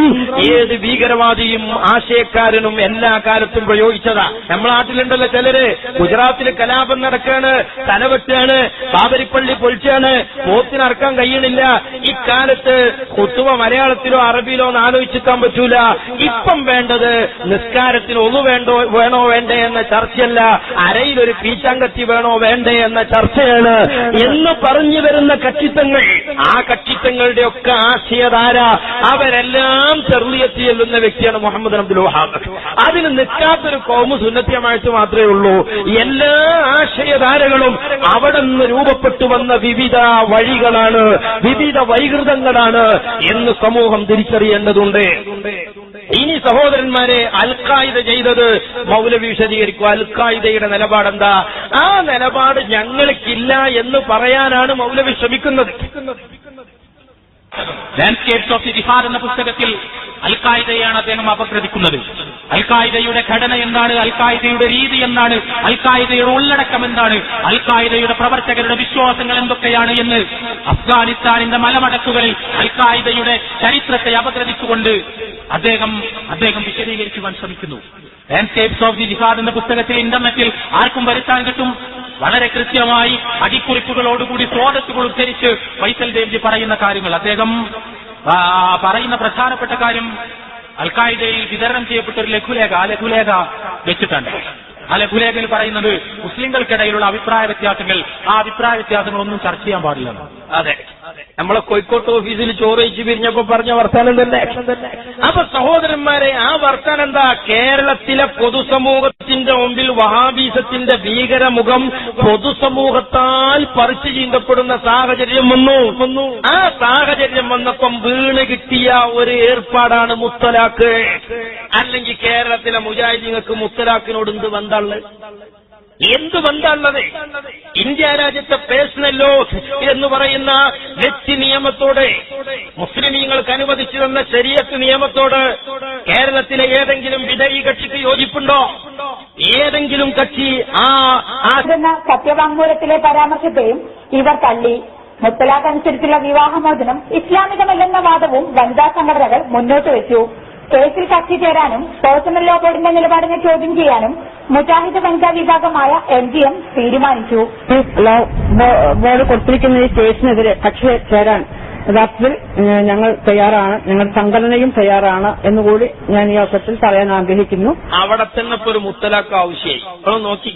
ഏത് ഭീകരവാദിയും ആശയക്കാരനും എല്ലാ കാലത്തും പ്രയോഗിച്ചതാ. നമ്മളെ നാട്ടിലുണ്ടല്ലോ ചിലര്, ഗുജറാത്തിൽ കലാപം നടക്കാണ്, തലവെട്ടാണ്, ബാബരിപ്പള്ളി പൊളിച്ചാണ്, പോത്തിനറക്കാൻ കഴിയണില്ല. ഇക്കാലത്ത് കുത്തുവ മലയാളത്തിലോ അറബിയിലോ ഒന്ന് ആലോചിക്കാൻ പറ്റൂല. ഇപ്പം വേണ്ടത് നിസ്കാരത്തിന് ഒന്ന് വേണോ വേണ്ടേ എന്ന ചർച്ചയല്ല, അരയിലൊരു പീച്ചാങ്കത്തി വേണോ വേണ്ടേ എന്ന ചർച്ചയാണ് എന്ന് പറഞ്ഞു വരുന്ന കക്ഷിത്തങ്ങൾ. ആ കക്ഷിത്തങ്ങളുടെ ഒക്കെ ആശയധാര അവരെല്ലാം ചെറുതിയെത്തി ചെല്ലുന്ന വ്യക്തിയാണ് മുഹമ്മദ് അബ്ദുൽ വഹാബ്. അതിന് നിൽക്കാത്തൊരു കൗമ് സുന്നത്തിയമായിട്ട് മാത്രമേ ഉള്ളൂ. എല്ലാ ആശയധാരകളും അവിടെ നിന്ന് രൂപപ്പെട്ടു വന്ന വിവിധ വഴികളാണ്, വിവിധ വൈകൃതങ്ങളാണ് എന്ന് സമൂഹം തിരിച്ചറിയേണ്ടതുണ്ട്. ഇനി സഹോദരന്മാരെ, അൽ ഖായിദ ചെയ്തത് മൗലവി വിശദീകരിക്കുക. അൽ ഖായിദയുടെ നിലപാടെന്താ? ആ നിലപാട് ഞങ്ങൾക്കില്ല എന്ന് പറയാനാണ് മൗലവി ശ്രമിക്കുന്നത്. ലാൻഡ്സ്കേപ്സ് ഓഫ് ദി ജിഹാദ് എന്ന പുസ്തകത്തിൽ അൽ ഖായിദയാണ് അദ്ദേഹം അപഗ്രഥിക്കുന്നത്. അൽഖായിദയുടെ ഘടന എന്താണ്, അൽഖായിദയുടെ രീതി എന്താണ്, അൽഖായിദയുടെ ഉള്ളടക്കം എന്താണ്, അൽഖായിദയുടെ പ്രവർത്തകരുടെ വിശ്വാസങ്ങൾ എന്തൊക്കെയാണ് എന്ന് അഫ്ഗാനിസ്ഥാനിന്റെ മലമടക്കുകളിൽ അൽഖായിദയുടെ ചരിത്രത്തെ അപഗ്രഥിച്ചുകൊണ്ട് അദ്ദേഹം വിശദീകരിക്കുവാൻ ശ്രമിക്കുന്നു. ലാൻഡ്സ്കേപ്സ് ഓഫ് ദി ജിഹാദ് എന്ന പുസ്തകത്തിൽ ഇന്റർനെറ്റിൽ ആർക്കും വരുത്താൻ കിട്ടും. വളരെ കൃത്യമായി അടിക്കുറിപ്പുകളോടുകൂടി സ്രോതസ്സുകൾ ഉദ്ധരിച്ച് ഫൈസൽ ദേവ്ജി പറയുന്ന കാര്യങ്ങൾ. അദ്ദേഹം പറയുന്ന പ്രധാനപ്പെട്ട കാര്യം അൽഖായിദയിൽ വിതരണം ചെയ്യപ്പെട്ട ഒരു ലഘുലേഖ, ആ ലഘുലേഖ വെച്ചിട്ടുണ്ട്. ആ ലഘുലേഖയിൽ പറയുന്നത് മുസ്ലിങ്ങൾക്കിടയിലുള്ള അഭിപ്രായ വ്യത്യാസങ്ങൾ, ആ അഭിപ്രായ വ്യത്യാസങ്ങളൊന്നും ചർച്ച ചെയ്യാൻ പാടില്ലെന്ന്. അതെ, നമ്മളെ കോഴിക്കോട്ട് ഓഫീസിൽ ചോറ് വെച്ച് പിരിഞ്ഞപ്പോ പറഞ്ഞ വർത്താനം തന്നെ. അപ്പൊ സഹോദരന്മാരെ, ആ വർത്താനം എന്താ? കേരളത്തിലെ പൊതുസമൂഹത്തിന്റെ മുമ്പിൽ വഹാബീസത്തിന്റെ ഭീകരമുഖം പൊതുസമൂഹത്താൽ പറിച്ചു ചീന്തപ്പെടുന്ന സാഹചര്യം വന്നു. ആ സാഹചര്യം വന്നപ്പം വീണ് കിട്ടിയ ഒരു ഏർപ്പാടാണ് മുത്തലാഖ്. അല്ലെങ്കിൽ കേരളത്തിലെ മുജാഹിദീങ്ങൾക്ക് മുത്തലാഖിനോട് എന്ത് ബന്ധമുള്ളത്? എന്ത് ബന്ധമുള്ളത്? ഇന്ത്യ രാജ്യത്തെ പേഴ്സണൽ ലോ എന്ന് പറയുന്ന നെറ്റ് നിയമത്തോട്, മുസ്ലിമീങ്ങൾക്ക് അനുവദിച്ചു തന്ന ശരീഅത്ത് നിയമത്തോട് കേരളത്തിലെ ഏതെങ്കിലും വിധേയി കക്ഷിക്ക് യോജിപ്പുണ്ടോ? ഏതെങ്കിലും കക്ഷി സത്യവാങ്മൂലത്തിലെ പരാമർശത്തെയും ഇവർ തള്ളി. മുത്തലാഖ് അനുസരിച്ചുള്ള വിവാഹമോചനം ഇസ്ലാമികമല്ലെന്ന വാദവും വനിതാ സംഘടനകൾ മുന്നോട്ട് വെച്ചു. കേസിൽ കക്ഷി ചേരാനും പേഴ്സണൽ ലോ ബോർഡിന്റെ നിലപാടിനെ ചോദ്യം ചെയ്യാനും മുജാഹിദ് വനിതാ വിഭാഗമായ MGM തീരുമാനിച്ചു. ബോർഡ് കൊടുത്തിരിക്കുന്ന ഈ കേസിനെതിരെ കക്ഷി ചേരാൻ യഥാർത്ഥത്തിൽ ഞങ്ങൾ തയ്യാറാണ്, ഞങ്ങളുടെ സംഘടനയും തയ്യാറാണ് എന്നുകൂടി ഞാൻ ഈ അവസരത്തിൽ പറയാൻ ആഗ്രഹിക്കുന്നു. അവിടെ തന്നെ ഇപ്പൊ ഒരു മുത്തലാഖ് ആവശ്യമായി. നോക്കി,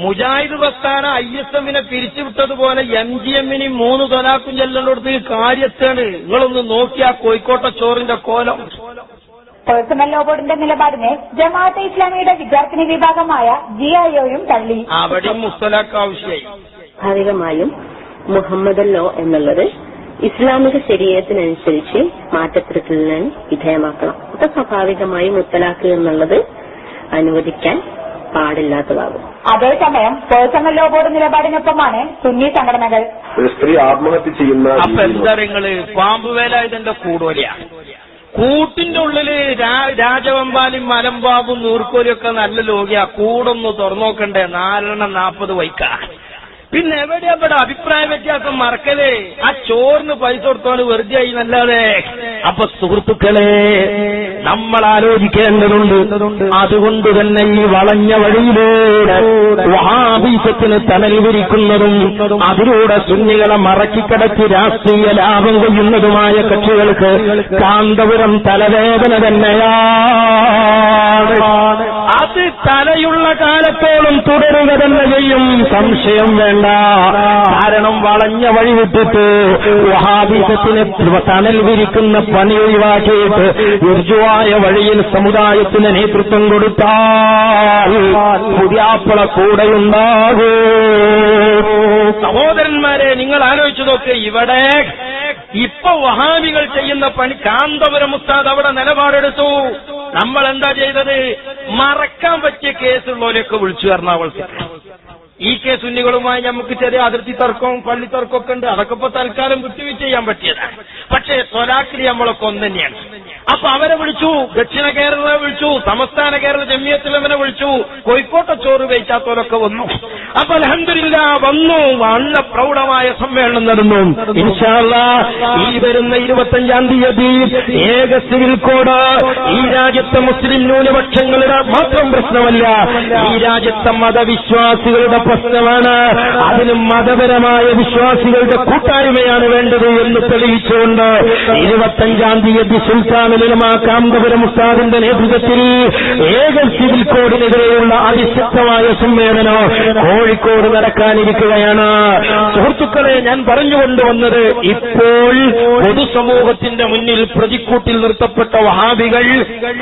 മുജാഹിദ് പ്രസ്ഥാന ISMനെ പിരിച്ചുവിട്ടതുപോലെ MGMന് 3 തൊലാഖും ചെല്ലുന്നിടത്ത് കാര്യത്താണ്. നിങ്ങളൊന്ന് നോക്കിയാ കോഴിക്കോട്ടെ ചോറിന്റെ കോലം. പേഴ്സണൽ ലോ ബോർഡിന്റെ നിലപാടിനെ ജമാഅത്തെ ഇസ്ലാമിയുടെ വിദ്യാർത്ഥിനി വിഭാഗമായ GIOയും തള്ളി. അവിടെയും മുത്തലാഖ് ആവശ്യമായി. സ്വാഭാവികമായും മുഹമ്മദ് ലോ എന്നുള്ളത് ഇസ്ലാമിക ശരീഅത്തിനനുസരിച്ച് മാറ്റപ്പെടുത്തലിന് വിധേയമാക്കണം. അപ്പൊ സ്വാഭാവികമായും മുത്തലാഖ് എന്നുള്ളത് അനുവദിക്കാൻ പാടില്ലാത്തതാകും. അതേസമയം പേഴ്സണൽ ലോ ബോർഡ് നിലപാടിനൊപ്പമാണ് സുന്നി സംഘടനകൾ. ഒരു സ്ത്രീ ആത്മഹത്യ ചെയ്യുന്ന അപ്പൊ എന്താ നിങ്ങള് പാമ്പുവേല ഇതിന്റെ കൂടോലിയാണ്. കൂട്ടിന്റെ ഉള്ളില് രാജവമ്പാലും മലമ്പാമ്പും നൂർക്കോലിയൊക്കെ നല്ല ലോകിയാ. കൂടൊന്ന് തുറന്നോക്കണ്ടേ? 440 വൈക്ക. പിന്നെ എവിടെ അഭിപ്രായ വ്യത്യാസം മറക്കലേ? ആ ചോറിന് പൈസ കൊടുത്തോണ്ട് വെറുതെ ആയി നല്ലാതെ. അപ്പൊ സുഹൃത്തുക്കളെ, നമ്മൾ ആലോചിക്കേണ്ടതുണ്ട്. അതുകൊണ്ട് തന്നെ ഈ വളഞ്ഞ വഴിയിലൂടെ വഹാബീസത്തിന് തണൽ വിരിക്കുന്നതും അതിലൂടെ സുന്നികളെ മറക്കിക്കിടച്ച് രാഷ്ട്രീയ ലാഭം കൊയ്യുന്നതുമായ കക്ഷികൾക്ക് കാന്തപുരം തലവേദന തന്നെയാണ്. അത് തലയുള്ള കാലത്തോളം തുടരുക തന്നെ ചെയ്യും, സംശയം വേണ്ട. കാരണം വളഞ്ഞ വഴി വിട്ടിട്ട് വഹാബീസത്തിന് തണൽ വിരിക്കുന്ന പണി ഒഴിവാക്കിയിട്ട് ഋജുവായ വഴിയിൽ സമുദായത്തിന് നേതൃത്വം കൊടുത്താൽ പുതിയാപ്പള കൂടെയുണ്ടാകൂ. സഹോദരന്മാരെ, നിങ്ങൾ ആലോചിച്ചു നോക്ക്. ഇവിടെ ഇപ്പൊ വഹാബികൾ ചെയ്യുന്ന പണി, കാന്തപുരം ഉസ്താദ് അവിടെ നിലപാടെടുത്തു. നമ്മൾ എന്താ ചെയ്തത്? മറക്കാൻ പറ്റിയ കേസുള്ളവരെയൊക്കെ വിളിച്ചു എറണാകുളത്ത്. ഈ കേസ് സുന്നികളുമായി നമുക്ക് ചെറിയ അതിർത്തി തർക്കവും പള്ളി തർക്കമൊക്കെ ഉണ്ട്. അതൊക്കെ ഇപ്പൊ തൽക്കാലം വിട്ടുവീഴ്ച ചെയ്യാൻ പറ്റിയതാണ്. പക്ഷേ തൊലാഖിലി നമ്മളൊക്കെ ഒന്ന് തന്നെയാണ്. അപ്പൊ അവരെ വിളിച്ചു, ദക്ഷിണ കേരള വിളിച്ചു, സംസ്ഥാന കേരള ജമിയത്തുലമനെ വിളിച്ചു, കോഴിക്കോട്ടെ ചോറ് കഴിച്ചാത്തവരൊക്കെ വന്നു. അപ്പൊ അൽഹംദുലില്ലാഹ് വന്നു. നല്ല പ്രൗഢമായ സമ്മേളനം നടന്നു. ഇൻഷാ അല്ലാഹ് ഈ വരുന്ന 25-ാം തീയതി ഏക സിവിൽ കോഡ് ഈ രാജ്യത്തെ മുസ്ലിം ന്യൂനപക്ഷങ്ങളുടെ മാത്രം പ്രശ്നമല്ല, ഈ രാജ്യത്തെ മതവിശ്വാസികളുടെ പ്രശ്നമാണ്. അതിന് മതപരമായ വിശ്വാസികളുടെ കൂട്ടായ്മയാണ് വേണ്ടത് എന്ന് തെളിയിച്ചുകൊണ്ട് 25-ാം തീയതി സുൽത്താനുൽ ഉലമാ കാന്തപുരം ഉസ്താദിന്റെ നേതൃത്വത്തിൽ ഏക സിവിൽ കോഡിനെതിരെയുള്ള അതിശക്തമായ സമ്മേളനം കോഴിക്കോട് നടക്കാനിരിക്കുകയാണ്. സുഹൃത്തുക്കളെ, ഞാൻ പറഞ്ഞുകൊണ്ടുവന്നത്, ഇപ്പോൾ പൊതുസമൂഹത്തിന്റെ മുന്നിൽ പ്രതിക്കൂട്ടിൽ നിർത്തപ്പെട്ട വഹാബികൾ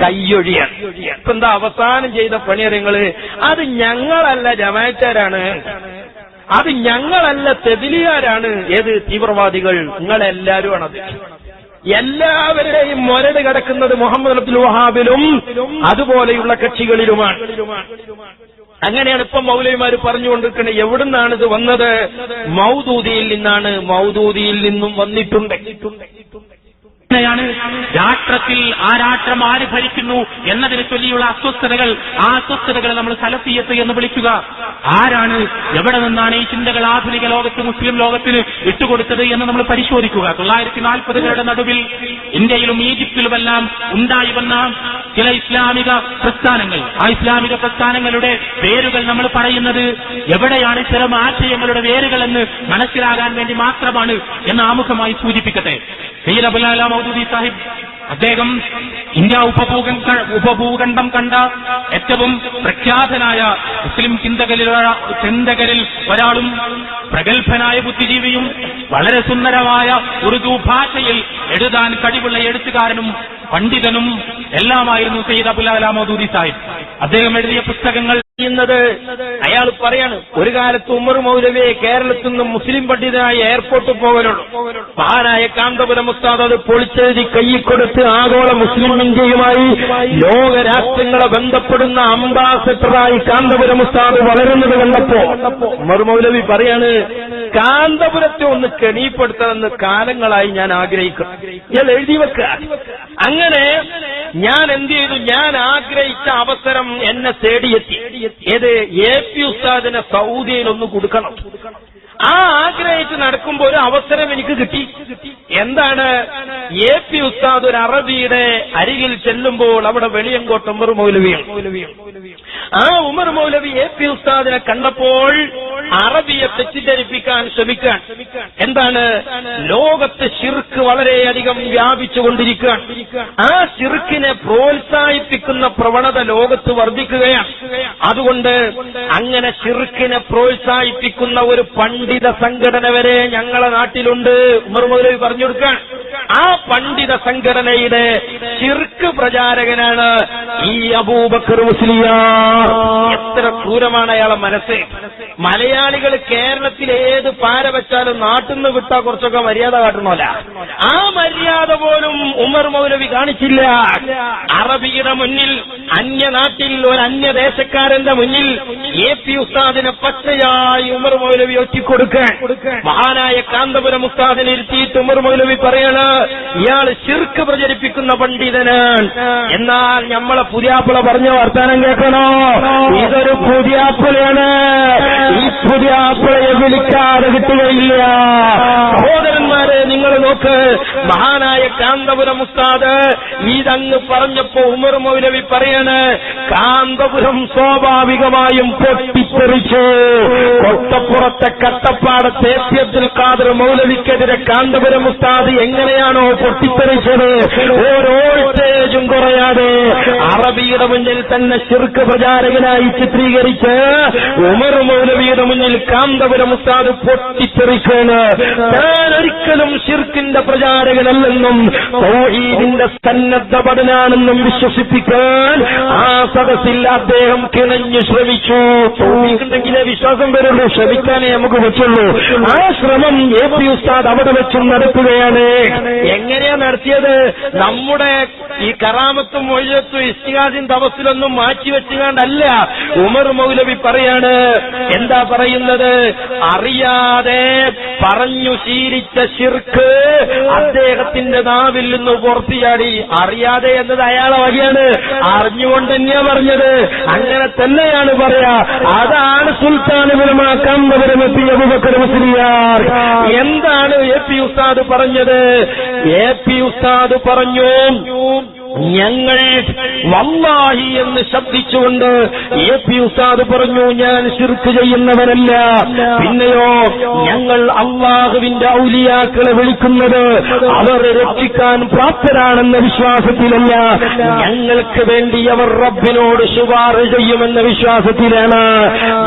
കയ്യൊഴിയാണ്. ഇപ്പൊ എന്താ അവസാനം ചെയ്ത പണിയറിയങ്ങള്? അത് ഞങ്ങളല്ല ജമാഅത്തുകാരാണ്, അത് ഞങ്ങളല്ല തെബിലിയാരാണ്. ഏത് തീവ്രവാദികൾ? നിങ്ങളെല്ലാരും ആണത്. എല്ലാവരുടെയും മൊരട് കിടക്കുന്നത് മുഹമ്മദ് അബ്ദുൽ വഹാബിലും അതുപോലെയുള്ള കക്ഷികളിലുമാണ്. അങ്ങനെയാണ് ഇപ്പം മൗലവിമാര് പറഞ്ഞുകൊണ്ടിരിക്കുന്നത്. എവിടുന്നാണ് ഇത് വന്നത്? മൗദൂദിയിൽ നിന്നാണ്. മൗദൂദിയിൽ നിന്നും വന്നിട്ടുണ്ട്. ാണ് രാഷ്ട്രത്തിൽ ആ രാഷ്ട്രം ആര് ഭരിക്കുന്നു എന്നതിനെ ചൊല്ലിയുള്ള അസ്വസ്ഥതകൾ, ആ അസ്വസ്ഥതകളെ നമ്മൾ സലഫിയത്ത് എന്ന് വിളിക്കുക. ആരാണ്, എവിടെ നിന്നാണ് ഈ ചിന്തകൾ ആധുനിക ലോകത്ത്, മുസ്ലിം ലോകത്തിന് ഇട്ടുകൊടുത്തത് എന്ന് നമ്മൾ പരിശോധിക്കുക. 1940കളുടെ നടുവിൽ ഇന്ത്യയിലും ഈജിപ്തിലുമെല്ലാം ഉണ്ടായി വന്ന ചില ഇസ്ലാമിക പ്രസ്ഥാനങ്ങൾ, ആ ഇസ്ലാമിക പ്രസ്ഥാനങ്ങളുടെ വേരുകൾ നമ്മൾ പറയുന്നത് എവിടെയാണ്, ഇത്തരം ആശയങ്ങളുടെ വേരുകൾ എന്ന് മനസ്സിലാകാൻ വേണ്ടി മാത്രമാണ് എന്ന് ആമുഖമായി സൂചിപ്പിക്കട്ടെ. സയ്യിദ് അബുൽ അല മൗദൂദി സാഹിബ്, അദ്ദേഹം ഇന്ത്യ ഉപഭൂഖണ്ഡം കണ്ട ഏറ്റവും പ്രഖ്യാതനായ മുസ്ലിം ചിന്തകരിൽ ഒരാളും പ്രഗത്ഭനായ ബുദ്ധിജീവിയും വളരെ സുന്ദരമായ ഉറുദു ഭാഷയിൽ എഴുതാൻ കഴിവുള്ള എഴുത്തുകാരനും പണ്ഡിതനും എല്ലാമായിരുന്നു സയ്യിദ് അബുൽ അല മൗദൂദി സാഹിബ്. അദ്ദേഹം എഴുതിയ പുസ്തകങ്ങൾ അയാൾ പറയാണ്, ഒരു കാലത്ത് ഉമർ മൗലവിയെ കേരളത്തിൽ നിന്ന് മുസ്ലിം പണ്ഡിതനായി എയർപോർട്ടിൽ പോകലുള്ളൂ. മഹാനായ കാന്തപുരം ഉസ്താദ് അത് പൊളിച്ചെഴുതി കൈക്കൊടുത്ത് ആഗോള മുസ്ലിം ഇന്ത്യയുമായി ലോകരാഷ്ട്രങ്ങളെ ബന്ധപ്പെടുന്ന അംബാസഡറായി കാന്തപുരം ഉസ്താദ് വളരുന്നത് കണ്ടപ്പോ ഉമർ മൗലവി പറയാണ്, കാന്തപുരത്തെ ഒന്ന് കെണിപ്പെടുത്തണമെന്ന് കാലങ്ങളായി ഞാൻ ആഗ്രഹിക്കുന്നു. ഇയാൾ എഴുതി വെക്കുക. അങ്ങനെ ഞാൻ എന്ത് ചെയ്തു, ഞാൻ ആഗ്രഹിച്ച അവസരം എന്നെ തേടിയെത്തി. ഏത്, AP ഉസ്താദിനെ സൗദിയിൽ ഒന്ന് കൊടുക്കണം. ആ ആഗ്രഹിച്ച് നടക്കുമ്പോൾ ഒരു അവസരം എനിക്ക് കിട്ടി. എന്താണ്, AP ഉസ്താദ് ഒരു അറബിയുടെ അരികിൽ ചെല്ലുമ്പോൾ അവിടെ വെളിയങ്കോട്ട് ഉമർ മൗലവിയാണ്. ആ ഉമർ മൗലവി AP ഉസ്താദിനെ കണ്ടപ്പോൾ അറബിയെ തെറ്റിദ്ധരിപ്പിക്കാൻ ശ്രമിക്കാൻ. എന്താണ്, ലോകത്ത് ശിർക്ക് വളരെയധികം വ്യാപിച്ചുകൊണ്ടിരിക്കുകയാണ്. ആ ശിർക്കിനെ പ്രോത്സാഹിപ്പിക്കുന്ന പ്രവണത ലോകത്ത് വർദ്ധിക്കുകയാണ്. അതുകൊണ്ട് അങ്ങനെ ശിർക്കിനെ പ്രോത്സാഹിപ്പിക്കുന്ന ഒരു പണ്ഡിത സംഘടന വരെ ഞങ്ങളെ നാട്ടിലുണ്ട്. ഉമർ മൗലവി പറഞ്ഞു കൊടുക്കാൻ. ആ പണ്ഡിത സംഘടനയുടെ ശിർക്ക് പ്രചാരകനാണ് ഈ അബൂബക്കർ മുസ്ലിയാർ. എത്ര ക്രൂരമാണ് അയാളെ മനസ്സ്. മലയാളികൾ കേരളത്തിൽ ഏത് പാര വെച്ചാലും നാട്ടിൽ നിന്ന് വിട്ടാൽ കുറച്ചൊക്കെ മര്യാദ കാട്ടണമല്ല. ആ മര്യാദ പോലും ഉമർ മൗലവി കാണിച്ചില്ല. അറബിയുടെ മുന്നിൽ, അന്യനാട്ടിൽ ഒരു അന്യദേശക്കാരന്റെ മുന്നിൽ AP ഉസ്താദിനെ പച്ചയായി ഉമർ മൗലവി ഒറ്റിക്കൊടുക്കാൻ മഹാനായ കാന്തപുരം ഉസ്താദിനെ ഇരുത്തിയിട്ട് ഉമർ മൗലവി പറയാണ്, ഇയാൾ ശിർക്ക് പ്രചരിപ്പിക്കുന്ന പണ്ഡിതനാണ്. എന്നാൽ നമ്മളെ പുതിയാപ്പിള പറഞ്ഞ വർത്താനം കേൾക്കണോ, ഇതൊരു പുതിയാപ്പിളയാണ്. ഈ പുതിയാപ്പിളയെ വിളിക്കാതെ കിട്ടുകയില്ല. സഹോദരന്മാരെ, നിങ്ങൾ നോക്ക്, മഹാനായ കാന്തപുരം ഉസ്താദ് ഇതങ്ങ് പറഞ്ഞപ്പോ ഉമർ മൗലവി പറയാണ്, കാന്തപുരം സ്വാഭാവികമായും പൊട്ടിത്തെറിച്ചു. കൊട്ടപ്പുറത്തെ കട്ടപ്പാടത്തെ അബ്ദുൽ ഖാദർ മൗലവിക്കെതിരെ കാന്തപുരം ഉസ്താദ് എങ്ങനെയാണോ പൊട്ടിത്തെറിച്ചത്, ഓരോ സ്റ്റേജും കുറയാതെ അറബിയുടെ മുന്നിൽ തന്നെ ശിർക്ക് പ്രചാരകനായി ചിത്രീകരിച്ച് ഉമർ മൗലവിയുടെ മുന്നിൽ കാന്തപുരം ഉസ്താദ് പൊട്ടിത്തെറിക്കാണ്. താൻ ഒരിക്കലും ശിർക്കിന്റെ പ്രചാരകനല്ലെന്നും തൗഹീദിന്റെ സന്നദ്ധപടനാണെന്നും വിശ്വസിപ്പിക്കാൻ ആ സദസ്സിൽ അദ്ദേഹം കിണഞ്ഞു ശ്രമിച്ചു. തൗഹീദുണ്ടെങ്കിലേ വിശ്വാസം വരുള്ളൂ, ശ്രമിക്കാനേ നമുക്ക് പറ്റുള്ളൂ. ആ ശ്രമം AP ഉസ്താദ് അവിടെ വെച്ചും നടത്തുകയാണ്. എങ്ങനെയാ നടത്തിയത്? നമ്മുടെ ഈ കറാമത്തും മൊയ്യത്തും ഇസ്തിഹാദിൻ തപസ്സിലൊന്നും മാറ്റിവെച്ചുകൊണ്ടല്ല. ഉമർ മൗലവി പറയാണ്, എന്താ പറയുന്നത്, അറിയാതെ പറഞ്ഞു ശീലിച്ച ശിർക്ക് അദ്ദേഹത്തിന്റെ നാവിൽ നിന്ന് പുറത്തിയാടി. അറിയാതെ എന്നത് അയാളെ വകയാണ്, അറിഞ്ഞുകൊണ്ട് തന്നെയാ പറഞ്ഞത്. അങ്ങനെ തന്നെയാണ് പറയാ. അതാണ് സുൽത്താൻ ഉലമാ കാന്തപുരം അബൂബക്കർ മുസ്ലിയാർ. എന്താണ് AP ഉസ്താദ് പറഞ്ഞത്? AP ഉസ്താദ് പറഞ്ഞു, ഞങ്ങൾ വല്ലാഹി എന്ന് ശബ്ദിച്ചുകൊണ്ട് AP ഉസ്താദ് പറഞ്ഞു, ഞാൻ ശിർക്ക് ചെയ്യുന്നവനല്ല. പിന്നെയോ, ഞങ്ങൾ അള്ളാഹുവിന്റെ ഔലിയാക്കളെ വിളിക്കുന്നത് അവർ രക്ഷിക്കാൻ പ്രാപ്തരാണെന്ന വിശ്വാസത്തിലല്ല, ഞങ്ങൾക്ക് വേണ്ടി അവർ റബ്ബിനോട് ശുപാർശ ചെയ്യുമെന്ന വിശ്വാസത്തിലാണ്.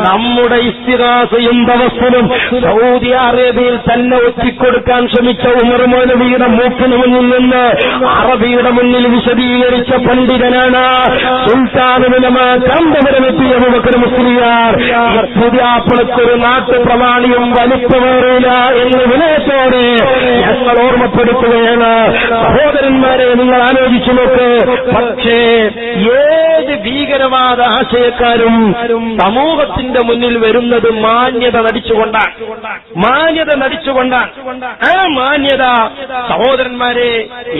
നമ്മുടെ ഇസ്തിഗാസയും തവസ്സുലും സൗദി അറേബ്യയിൽ തന്നെ ഒറ്റിക്കൊടുക്കാൻ ശ്രമിച്ച ഉമർ മൗലവിയുടെ മൂക്കിന് മുന്നിൽ നിന്ന് അറബിയുടെ മുന്നിൽ വിശദീകരിച്ച പണ്ഡിതനാണ് സുൽത്താൻ ഉലമാ കാന്തപുരം അബൂബക്കർ മുസ്ലിയാർ. പുതിയാപ്പിളക്കൊരു നാട്ടുപ്രമാണിയും വലിപ്പമേറില്ല എന്ന് വിനയത്തോടെ ഞങ്ങൾ ഓർമ്മപ്പെടുത്തുകയാണ്. സഹോദരന്മാരെ, നിങ്ങൾ ആലോചിച്ചു നോക്ക്. പക്ഷേ ഏത് ഭീകര ഭീകരവാദ ആശയക്കാരും സമൂഹത്തിന്റെ മുന്നിൽ വരുന്നത് മാന്യത നടിച്ചുകൊണ്ടാണ്. ആ മാന്യത സഹോദരന്മാരെ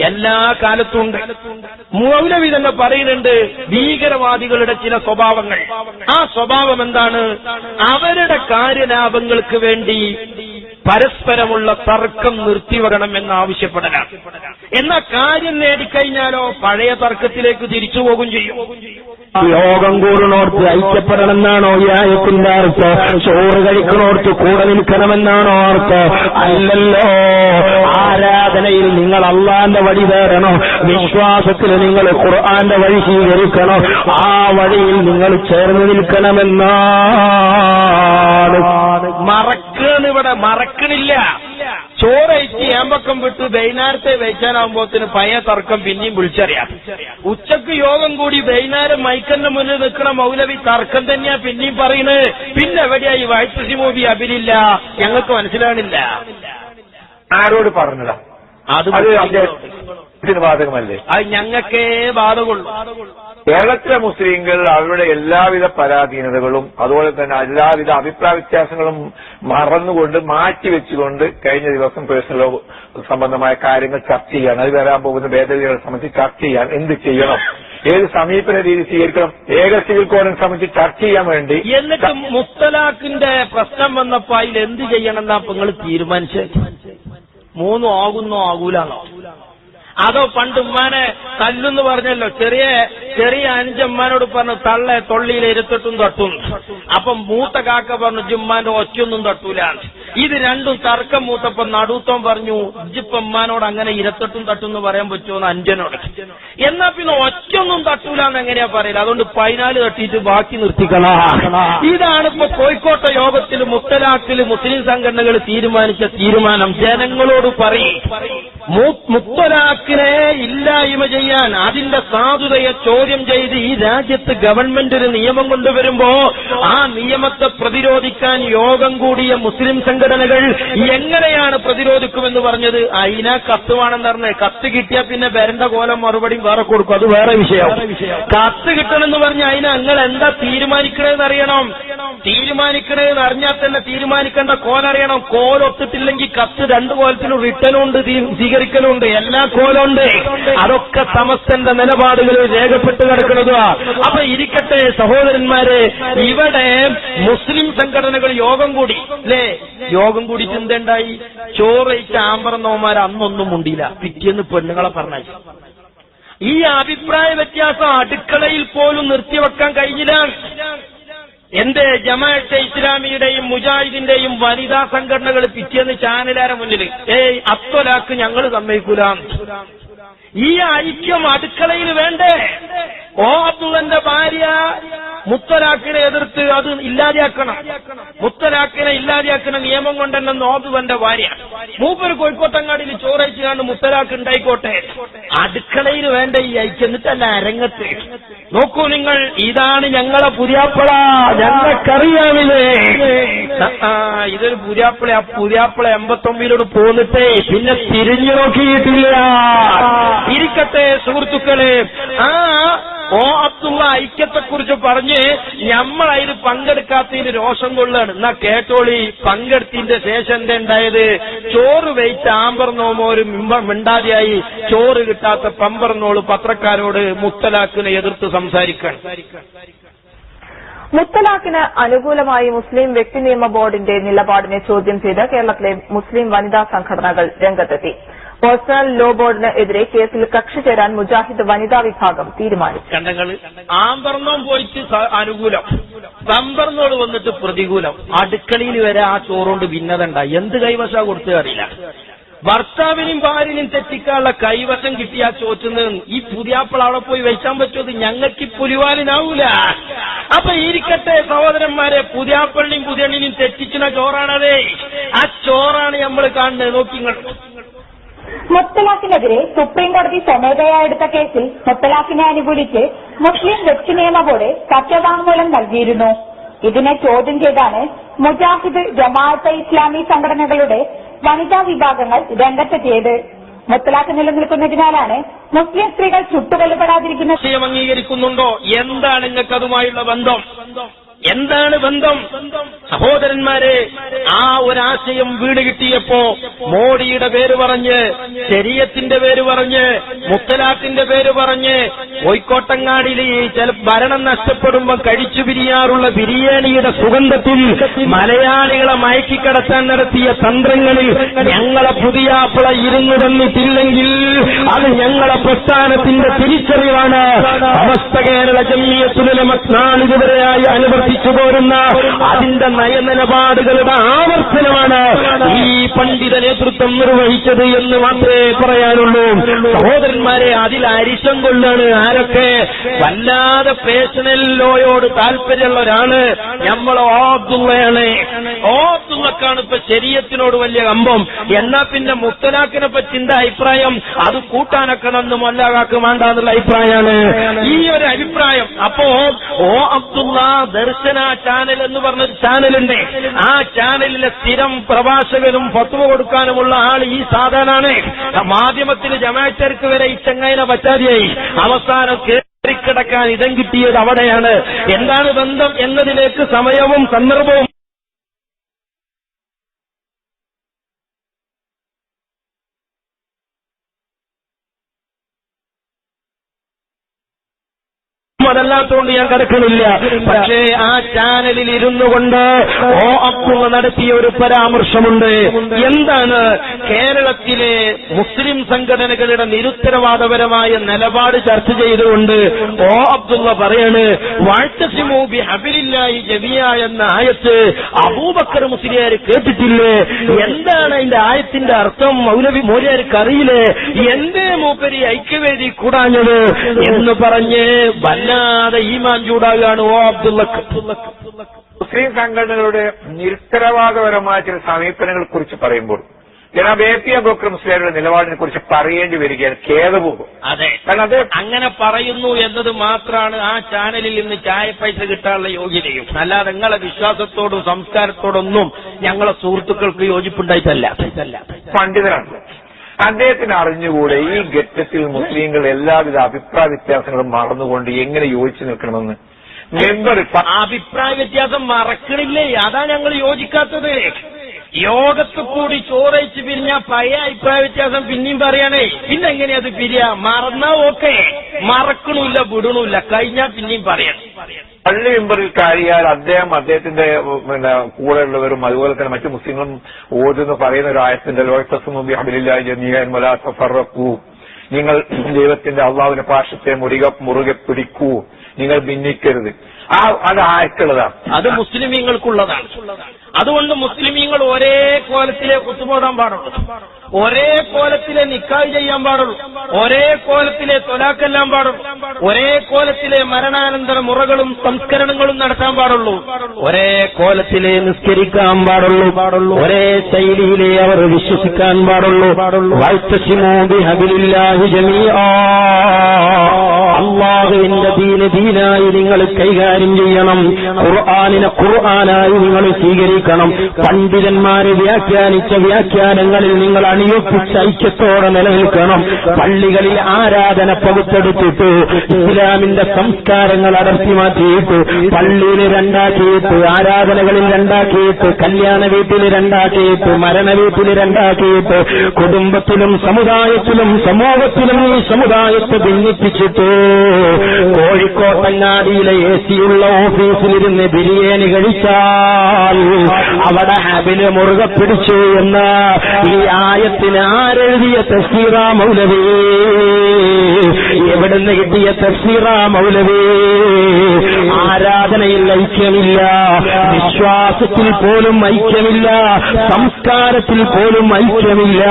എല്ലാ കാലത്തുണ്ട്. മൗലവി തന്നെ പറയുന്നുണ്ട് ഭീകരവാദികളുടെ ചില സ്വഭാവങ്ങൾ. ആ സ്വഭാവം എന്താണ്? അവരുടെ കാര്യലാഭങ്ങൾക്ക് വേണ്ടി പരസ്പരമുള്ള തർക്കം നിർത്തിവെക്കണം എന്നാവശ്യപ്പെടലാണ്. എന്നാൽ കാര്യം നേടിക്കഴിഞ്ഞാലോ പഴയ തർക്കത്തിലേക്ക് തിരിച്ചു പോകും ചെയ്യും. യോഗം കൂടുന്നോർത്ത് ഐക്യപ്പെടണമെന്നാണോ ഈ ആയത്തിന്റെ അർത്ഥം? ചോറ് കഴിക്കണോർത്ത് കൂടെ നിൽക്കണമെന്നാണോ അർത്ഥം? അല്ലല്ലോ. ആരാധനയിൽ നിങ്ങൾ അള്ളാന്റെ വഴി തേടണോ, വിശ്വാസത്തിൽ നിങ്ങൾ ഖുർആന്റെ വഴി സ്വീകരിക്കണോ, ആ വഴിയിൽ നിങ്ങൾ ചേർന്ന് നിൽക്കണമെന്നാണ്. ഇവിടെ മറക്കണില്ല. ചോറയച്ച് ഏമ്പക്കം വിട്ട് വൈകുന്നേരത്തെ വെച്ചാനാകുമ്പോത്തിന് പഴയ തർക്കം പിന്നെയും വിളിച്ചറിയാം. ഉച്ചക്ക് യോഗം കൂടി വൈകുന്നേരം മൈക്കന്റെ മുന്നിൽ നിൽക്കണ മൗലവി തർക്കം തന്നെയാ പിന്നെയും പറയുന്നത്. പിന്നെ എവിടെയായി വൈദ്യുതി മൂവി അബിലില്ല, ഞങ്ങൾക്ക് മനസ്സിലാണില്ല. ആരോട് പറഞ്ഞതാ? അത് അദ്ദേഹത്തിന് ബാധകമല്ലേ? അത് ഞങ്ങൾക്കേ ബാധകമുള്ളൂ. കേരളത്തിലെ മുസ്ലിങ്ങൾ അവരുടെ എല്ലാവിധ പരാധീനതകളും അതുപോലെ തന്നെ എല്ലാവിധ അഭിപ്രായ വ്യത്യാസങ്ങളും മറന്നുകൊണ്ട് മാറ്റിവെച്ചുകൊണ്ട് കഴിഞ്ഞ ദിവസം പേഴ്സണൽ ലോ സംബന്ധമായ കാര്യങ്ങൾ ചർച്ച ചെയ്യാൻ, അത് വരാൻ പോകുന്ന ഭേദഗതികളെ സംബന്ധിച്ച് ചർച്ച ചെയ്യാൻ എന്ത് ചെയ്യണം, ഏത് സമീപന രീതി സ്വീകരിക്കണം, ഏക സിവിൽ കോഡിനെ സംബന്ധിച്ച് ചർച്ച ചെയ്യാൻ വേണ്ടി. എന്നിട്ട് മുത്തലാഖിന്റെ പ്രശ്നം വന്നപ്പോ അതിൽ എന്ത് ചെയ്യണം എന്നാ നിങ്ങൾ തീരുമാനിച്ചത്? 3 ആകുന്നോ ആകൂലാണോ? അതോ പണ്ട് ഉമ്മാനെ തല്ലെന്ന് പറഞ്ഞല്ലോ, ചെറിയ 5 ഉമ്മാനോട് പറഞ്ഞു തള്ളെ തൊള്ളിയിൽ ഇരുത്തിട്ടും തട്ടും. അപ്പം മൂത്ത കാക്ക പറഞ്ഞു ജുമ്മാന്റെ ഒറ്റയൊന്നും തട്ടൂല. ഇത് രണ്ടും തർക്കം മൂത്തപ്പോ നടുത്തോൻ പറഞ്ഞു ഇജിപ്പം ഉമ്മാനോട് അങ്ങനെ ഇരുത്തിട്ടും തട്ടും എന്ന് പറയാൻ പറ്റുമോ അഞ്ചനോട്. എന്നാ പിന്നെ ഒറ്റയൊന്നും തട്ടൂലെന്ന് എങ്ങനെയാ പറയില്ല. അതുകൊണ്ട് 14 തട്ടിയിട്ട് ബാക്കി നിർത്തിക്കളാ. ഇതാണ് ഇപ്പൊ കോഴിക്കോട്ടെ യോഗത്തിൽ മുത്തലാഖിൽ മുസ്ലിം സംഘടനകൾ തീരുമാനിച്ച തീരുമാനം. ജനങ്ങളോട് പറയും മുത്തലാഖിനെ ഇല്ലായ്മ ചെയ്യാൻ, അതിന്റെ സാധുതയെ ചോദ്യം ചെയ്ത് ഈ രാജ്യത്ത് ഗവൺമെന്റ് ഒരു നിയമം കൊണ്ടുവരുമ്പോ ആ നിയമത്തെ പ്രതിരോധിക്കാൻ യോഗം കൂടിയ മുസ്ലിം സംഘടനകൾ എങ്ങനെയാണ് പ്രതിരോധിക്കുമെന്ന് പറഞ്ഞത്. അതിനാ കത്ത് വേണമെന്ന് പറഞ്ഞ് കത്ത് കിട്ടിയാൽ പിന്നെ വരണ്ട കോലം മറുപടിയും വേറെ കൊടുക്കും, അത് വേറെ വിഷയം. കത്ത് കിട്ടണമെന്ന് പറഞ്ഞ അതിന് നിങ്ങൾ എന്താ തീരുമാനിക്കണേന്ന് അറിയണം. തീരുമാനിക്കണേന്ന് അറിഞ്ഞാൽ തന്നെ തീരുമാനിക്കേണ്ട കോലറിയണം. കോലൊത്തിട്ടില്ലെങ്കിൽ കത്ത് 2 കോലത്തിലും റിട്ടനുണ്ട്, സ്വീകരിക്കലുണ്ട്, എല്ലാ കോലുണ്ട്. അതൊക്കെ സമസ്തന്റെ നിലപാടുകൾ രേഖപ്പെട്ട് കിടക്കുന്നതാ. അപ്പൊ ഇരിക്കട്ടെ സഹോദരന്മാരെ, ഇവിടെ മുസ്ലിം സംഘടനകൾ യോഗം കൂടി അല്ലേ? യോഗം കൂടിയിട്ട് എന്തുണ്ടായി? ചോറയിച്ച ആമ്പറന്നവന്മാർ അന്നൊന്നും മുണ്ടില്ല, പിറ്റേന്ന് പെണ്ണുങ്ങളെ പറഞ്ഞു. ഈ അഭിപ്രായ വ്യത്യാസം അടുക്കളയിൽ പോലും നിർത്തിവെക്കാൻ കഴിഞ്ഞില്ല. എന്റെ ജമാഅത്തെ ഇസ്ലാമിയുടെയും മുജാഹിദിന്റെയും വനിതാ സംഘടനകൾ പിറ്റേന്ന് ചാനലാരെ മുന്നിൽ അത്തൊലാക്ക് ഞങ്ങൾ സമ്മതിക്കൂല. ഈ ഐക്യം അടുക്കളയിൽ വേണ്ടേ? അബ്ദുള്ളന്റെ ഭാര്യ മുത്തലാഖിനെ എതിർത്ത് അത് ഇല്ലാതെയാക്കണം, മുത്തലാഖിനെ ഇല്ലാതെയാക്കുന്ന നിയമം കൊണ്ടെന്ന് അബ്ദുള്ളന്റെ ഭാര്യ. മൂപ്പര് കോഴിക്കോട്ടങ്ങാടിയിൽ ചോറയിച്ചാണ്ട് മുത്തലാഖ് ഉണ്ടായിക്കോട്ടെ. അടുക്കളയിൽ വേണ്ട ഈ ഐക്യം. എന്നിട്ടല്ല അരങ്ങത്ത് നോക്കൂ നിങ്ങൾ. ഇതാണ് ഞങ്ങളെ പുതിയാപ്പള, ഞങ്ങൾക്കറിയാമില്ലേ? ഇതൊരു പുതിയാപ്പള. ആ പുതിയാപ്പള 89 പോന്നിട്ടേ പിന്നെ തിരിഞ്ഞു നോക്കിയിട്ടില്ല. ഇരിക്കട്ടെ സുഹൃത്തുക്കളെ, അബ്ദുള്ള ഐക്യത്തെക്കുറിച്ച് പറഞ്ഞ് ഞമ്മളതിൽ പങ്കെടുക്കാത്തതിന് രോഷം കൊള്ളാണ്. എന്നാ കേട്ടോളി, പങ്കെടുത്തതിന്റെ ശേഷം എന്താ ഉണ്ടായത്? ചോറ് വെയിച്ച ആമ്പർന്നോമോര് മിണ്ടാതെയായി. ചോറ് കിട്ടാത്ത പമ്പർന്നോള് പത്രക്കാരോട് മുത്തലാഖിനെ എതിർത്ത് സംസാരിക്കാൻ. മുത്തലാഖിന് അനുകൂലമായി മുസ്ലിം വ്യക്തി നിയമ ബോർഡിന്റെ നിലപാടിനെ ചോദ്യം ചെയ്ത് കേരളത്തിലെ മുസ്ലിം വനിതാ സംഘടനകൾ രംഗത്തെത്തി. പേഴ്സണൽ ലോ ബോർഡിന് എതിരെ കേസിൽ കക്ഷി ചേരാൻ മുജാഹിദ് വനിതാ വിഭാഗം തീരുമാനിച്ചു. കണ്ടങ്ങൾ ആമ്പർന്നോം പോയിട്ട് അനുകൂലം, പമ്പർന്നോട് വന്നിട്ട് പ്രതികൂലം. അടുക്കളയിൽ വരെ ആ ചോറുകൊണ്ട് ഭിന്നത ഉണ്ടായി. എന്ത് കൈവശാ കൊടുത്തു അറിയില്ല. ഭർത്താവിനും ഭാര്യനും തെറ്റിക്കാനുള്ള കൈവശം കിട്ടിയ ചോറ്റുന്ന ഈ പുതിയാപ്പിള അവിടെ പോയി വെച്ചാൻ പറ്റുമത് ഞങ്ങൾക്ക് പുലിവാലിനാവൂല. അപ്പൊ ഇരിക്കട്ടെ സഹോദരന്മാരെ, പുതിയാപ്പള്ളിയും പുതിയണ്ണിനും തെറ്റിക്കുന്ന ചോറാണതേ. ആ ചോറാണ് നമ്മൾ കാണുന്നത്. നോക്കിങ്ങൾ. മുത്തലാഖിനെതിരെ സുപ്രീം കോടതി സ്വമേധയാ എടുത്ത കേസിൽ മുത്തലാഖിനെ അനുകൂലിച്ച് മുസ്ലിം വ്യക്തി നിയമ ബോർഡ് സത്യവാങ്മൂലം നൽകിയിരുന്നു. ഇതിനെ ചോദ്യം ചെയ്താണ് മുജാഹിദ്, ജമാഅത്തെ ഇസ്ലാമി സംഘടനകളുടെ വനിതാ വിഭാഗങ്ങൾ രംഗത്തെത്തിയത്. മുത്തലാഖ് നിലനിൽക്കുന്നതിനാലാണ് മുസ്ലിം സ്ത്രീകൾ ചുട്ടുകൊല്ലപ്പെടാതിരിക്കുന്ന വിഷയം അംഗീകരിക്കുന്നുണ്ടോ? എന്താണ് നിങ്ങൾക്ക് അതുമായുള്ള ബന്ധം? എന്താണ് ബന്ധം? സഹോദരന്മാരെ, ആ ഒരാശയം വീട് കിട്ടിയപ്പോ മോഡിയുടെ പേര് പറഞ്ഞ്, ശരീഅത്തിന്റെ പേര് പറഞ്ഞ്, മുത്തലാഖിന്റെ പേര് പറഞ്ഞ്, കോഴിക്കോട്ടങ്ങാടിയിൽ ചില ഭരണം നഷ്ടപ്പെടുമ്പോ കഴിച്ചു പിരിയാറുള്ള ബിരിയാണിയുടെ സുഗന്ധത്തിൽ മലയാളികളെ മയക്കിക്കടത്താൻ നടത്തിയ തന്ത്രങ്ങളിൽ ഞങ്ങളെ പുതിയാപ്പിള ഇരുന്നു തന്നിട്ടില്ലെങ്കിൽ അത് ഞങ്ങളെ പ്രസ്ഥാനത്തിന്റെ തിരിച്ചറിവാണ്. സമസ്ത കേരള ജംഇയ്യത്തുൽ ഉലമ നാളിതുവരെയായി അനുവർത്തിച്ചു പോരുന്ന അതിന്റെ നയനിലപാടുകളുടെ ആവർത്തനമാണ് ഈ പണ്ഡിത നേതൃത്വം നിർവഹിച്ചത് എന്ന് മാത്രമേ പറയാനുള്ളൂ. സഹോദരന്മാരെ, അതിൽ അരിശം കൊള്ളാണ് ആരൊക്കെ? വല്ലാതെ പേഴ്സണൽ ലോയോട് താല്പര്യമുള്ളവരാണ്. നമ്മൾ ഓബ്ദുള്ളയാണ്. ഓബ്ദുള്ളക്കാണ് ഇപ്പൊ ശരീഅത്തിനോട് വലിയ കമ്പം. എന്നാ പിന്നെ മുത്തലാഖിനെ പറ്റി എന്താ അഭിപ്രായം? അത് കൂട്ടാനൊക്കെ നന്ന് മൊല്ലാകാക്ക് വേണ്ടാന്നുള്ള അഭിപ്രായമാണ്. ഈ ഒരു അഭിപ്രായം അപ്പോ അബ്ദുള്ള ദർശന ചാനൽ എന്ന് പറഞ്ഞൊരു ചാനലുണ്ട്. ആ ചാനലിലെ സ്ഥിരം പ്രഭാഷകനും ഫത്വ കൊടുക്കാനുമുള്ള ആൾ ഈ സാധാരണാണ്. മാധ്യമത്തിന് ജമാഅത്തർക്ക് വരെ ഈ ചങ്ങായിനെ പറ്റാതെയായി. അവസാനം കേറിക്കിടക്കാൻ ഇടം കിട്ടിയത് അവിടെയാണ്. എന്താണ് ബന്ധം എന്നതിലേക്ക് സമയവും സന്ദർഭവും അതല്ലാത്തതുകൊണ്ട് ഞാൻ കിടക്കണില്ല. പക്ഷേ ആ ചാനലിൽ ഇരുന്നു കൊണ്ട് അബ്ദുള്ള നടത്തിയ ഒരു പരാമർശമുണ്ട്. എന്താണ്? കേരളത്തിലെ മുസ്ലിം സംഘടനകളുടെ നിരുത്തരവാദപരമായ നിലപാട് ചർച്ച ചെയ്തുകൊണ്ട് അബ്ദുള്ള പറയാണ്, വഅ്തസിമൂ ബിഹബ്ലില്ലാഹി ജമീഅ എന്ന ആയത്ത് അബൂബക്കർ മുസ്ലിയാർ കേട്ടിട്ടില്ലേ? എന്താണ് അതിന്റെ ആയത്തിന്റെ അർത്ഥം? മൗലവി മോലിയാർക്ക് അറിയില്ലേ? എന്തേ മൂപ്പരി ഐക്യവേദി കൂടാഞ്ഞത് എന്ന് പറഞ്ഞ് വല്ലാതെ ഈമാൻ ചൂടാകുകയാണ് അബ്ദുള്ളക്ക്. മുസ്ലിം സംഘടനകളുടെ നിരുത്തരവാദപരമായ ചില സമീപനങ്ങളെ കുറിച്ച് പറയുമ്പോൾ ജനാബ് എ.പി. അബൂബക്കർ മുസ്ലിയാരുടെ നിലപാടിനെ കുറിച്ച് പറയേണ്ടി വരികയാണ്. ഖേദപൂർവ്വം. അതെ, കാരണം അത് അങ്ങനെ പറയുന്നു എന്നത് മാത്രമാണ് ആ ചാനലിൽ നിന്ന് ചായ പൈസ കിട്ടാനുള്ള യോഗ്യതയും. അല്ലാതെ നിങ്ങളെ വിശ്വാസത്തോടും സംസ്കാരത്തോടൊന്നും ഞങ്ങളെ സുഹൃത്തുക്കൾക്ക് യോജിപ്പുണ്ടായിട്ടല്ല. പണ്ഡിതനാണ്. അദ്ദേഹത്തിന് അറിഞ്ഞുകൂടെ ഈ ഘട്ടത്തിൽ മുസ്ലിങ്ങൾ എല്ലാവിധ അഭിപ്രായ വ്യത്യാസങ്ങളും മറന്നുകൊണ്ട് എങ്ങനെ യോജിച്ചു നിൽക്കണമെന്ന്? മെമ്പർ അഭിപ്രായ വ്യത്യാസം മറക്കണില്ലേ? അതാ ഞങ്ങൾ യോജിക്കാത്തത്. യോഗത്ത് കൂടി ചോറയിച്ച് പിരിഞ്ഞ പഴയ അഭിപ്രായ വ്യത്യാസം പിന്നെയും പറയണേ. പിന്നെ എങ്ങനെയാ അത് പിരിയാ? മറന്നാ ഓക്കെ, മറക്കണില്ല, വിടണില്ല, കഴിഞ്ഞാൽ പിന്നെയും പറയണം. പള്ളി മെമ്പറിൽ കയറിയാൽ അദ്ദേഹത്തിന്റെ കൂടെയുള്ളവരും അതുപോലെ തന്നെ മറ്റു മുസ്ലിങ്ങളും ഓതുന്ന് പറയുന്ന ഒരു ആയത്തിന്റെ വഅ്തസിമൂ ബിഹബ്ലില്ലാഹി ജമീഅൻ വലാ തഫറഖൂ, നിങ്ങൾ ദൈവത്തിന്റെ അള്ളാഹുവിന്റെ പാശത്തെ മുറുകെ പിടിക്കൂ, നിങ്ങൾ ഭിന്നിക്കരുത്. അത് ആർക്കുള്ളതാണ്? അത് മുസ്ലിമീങ്ങൾക്കുള്ളതാണ്. അതുകൊണ്ട് മുസ്ലിമീങ്ങൾ ഒരേ കോലത്തിലെ കുത്തുപോടാൻ പാടുള്ളൂ, ഒരേ കോലത്തിലെ നിക്കാഹ് ചെയ്യാൻ പാടുള്ളൂ, ഒരേ കോലത്തിലെ തൊലാക്കെല്ലാം പാടുള്ളൂ, ഒരേ കോലത്തിലെ മരണാനന്തര മുറകളും സംസ്കരണങ്ങളും നടത്താൻ പാടുള്ളൂ, ഒരേ കോലത്തിലെ നിസ്കരിക്കാൻ പാടുള്ളൂ, ഒരേ ശൈലിയിലെ അവർ വിശ്വസിക്കാൻ പാടുള്ളൂ. വഅ്തസിമൂ ബിഹബ്ലില്ലാഹി ജമീഅ, അല്ലാഹുവിന്റെ ദീനായി നിങ്ങൾ കൈകാര്യം ചെയ്യണം. ഖുർആനിനെ ഖുർആനായി നിങ്ങൾ സ്വീകരിക്കണം. പണ്ഡിതന്മാരെ വ്യാഖ്യാനിച്ച വ്യാഖ്യാനങ്ങളിൽ നിങ്ങൾ അണിയൊപ്പിച്ച ഐക്യത്തോടെ നിലനിൽക്കണം. പള്ളികളിൽ ആരാധന പകുത്തെടുത്തിട്ട് ഇസ്ലാമിന്റെ സംസ്കാരങ്ങൾ അടർത്തി മാറ്റിയിട്ട് പള്ളിയിൽ രണ്ടാക്കിയിട്ട്, ആരാധനകളിൽ രണ്ടാക്കിയിട്ട്, കല്യാണ വീട്ടിൽ രണ്ടാക്കിയിട്ട്, മരണ വീട്ടിൽ രണ്ടാക്കിയിട്ട്, കുടുംബത്തിലും സമുദായത്തിലും സമൂഹത്തിലും ഈ സമുദായത്തെ ഭിന്നിപ്പിച്ചിട്ട് കോഴിക്കോട്ടങ്ങാടിയിലെ എസിയുള്ള ഓഫീസിലിരുന്ന് ബിരിയാണി കഴിച്ചാൽ അവിടെ ഹബില് മുറുകെ പിടിച്ചു എന്ന ഈ ആയത്തിന് ആരെഴുതിയ തഫ്സീറാ മൗലവി? എവിടുന്ന് കിട്ടിയ തഫ്സീറാ മൗലവി? ആരാധനയിൽ ഐക്യമില്ല, വിശ്വാസത്തിൽ പോലും ഐക്യമില്ല, സംസ്കാരത്തിൽ പോലും ഐക്യമില്ല.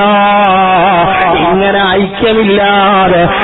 ഇങ്ങനെ ഐക്യമില്ലാതെ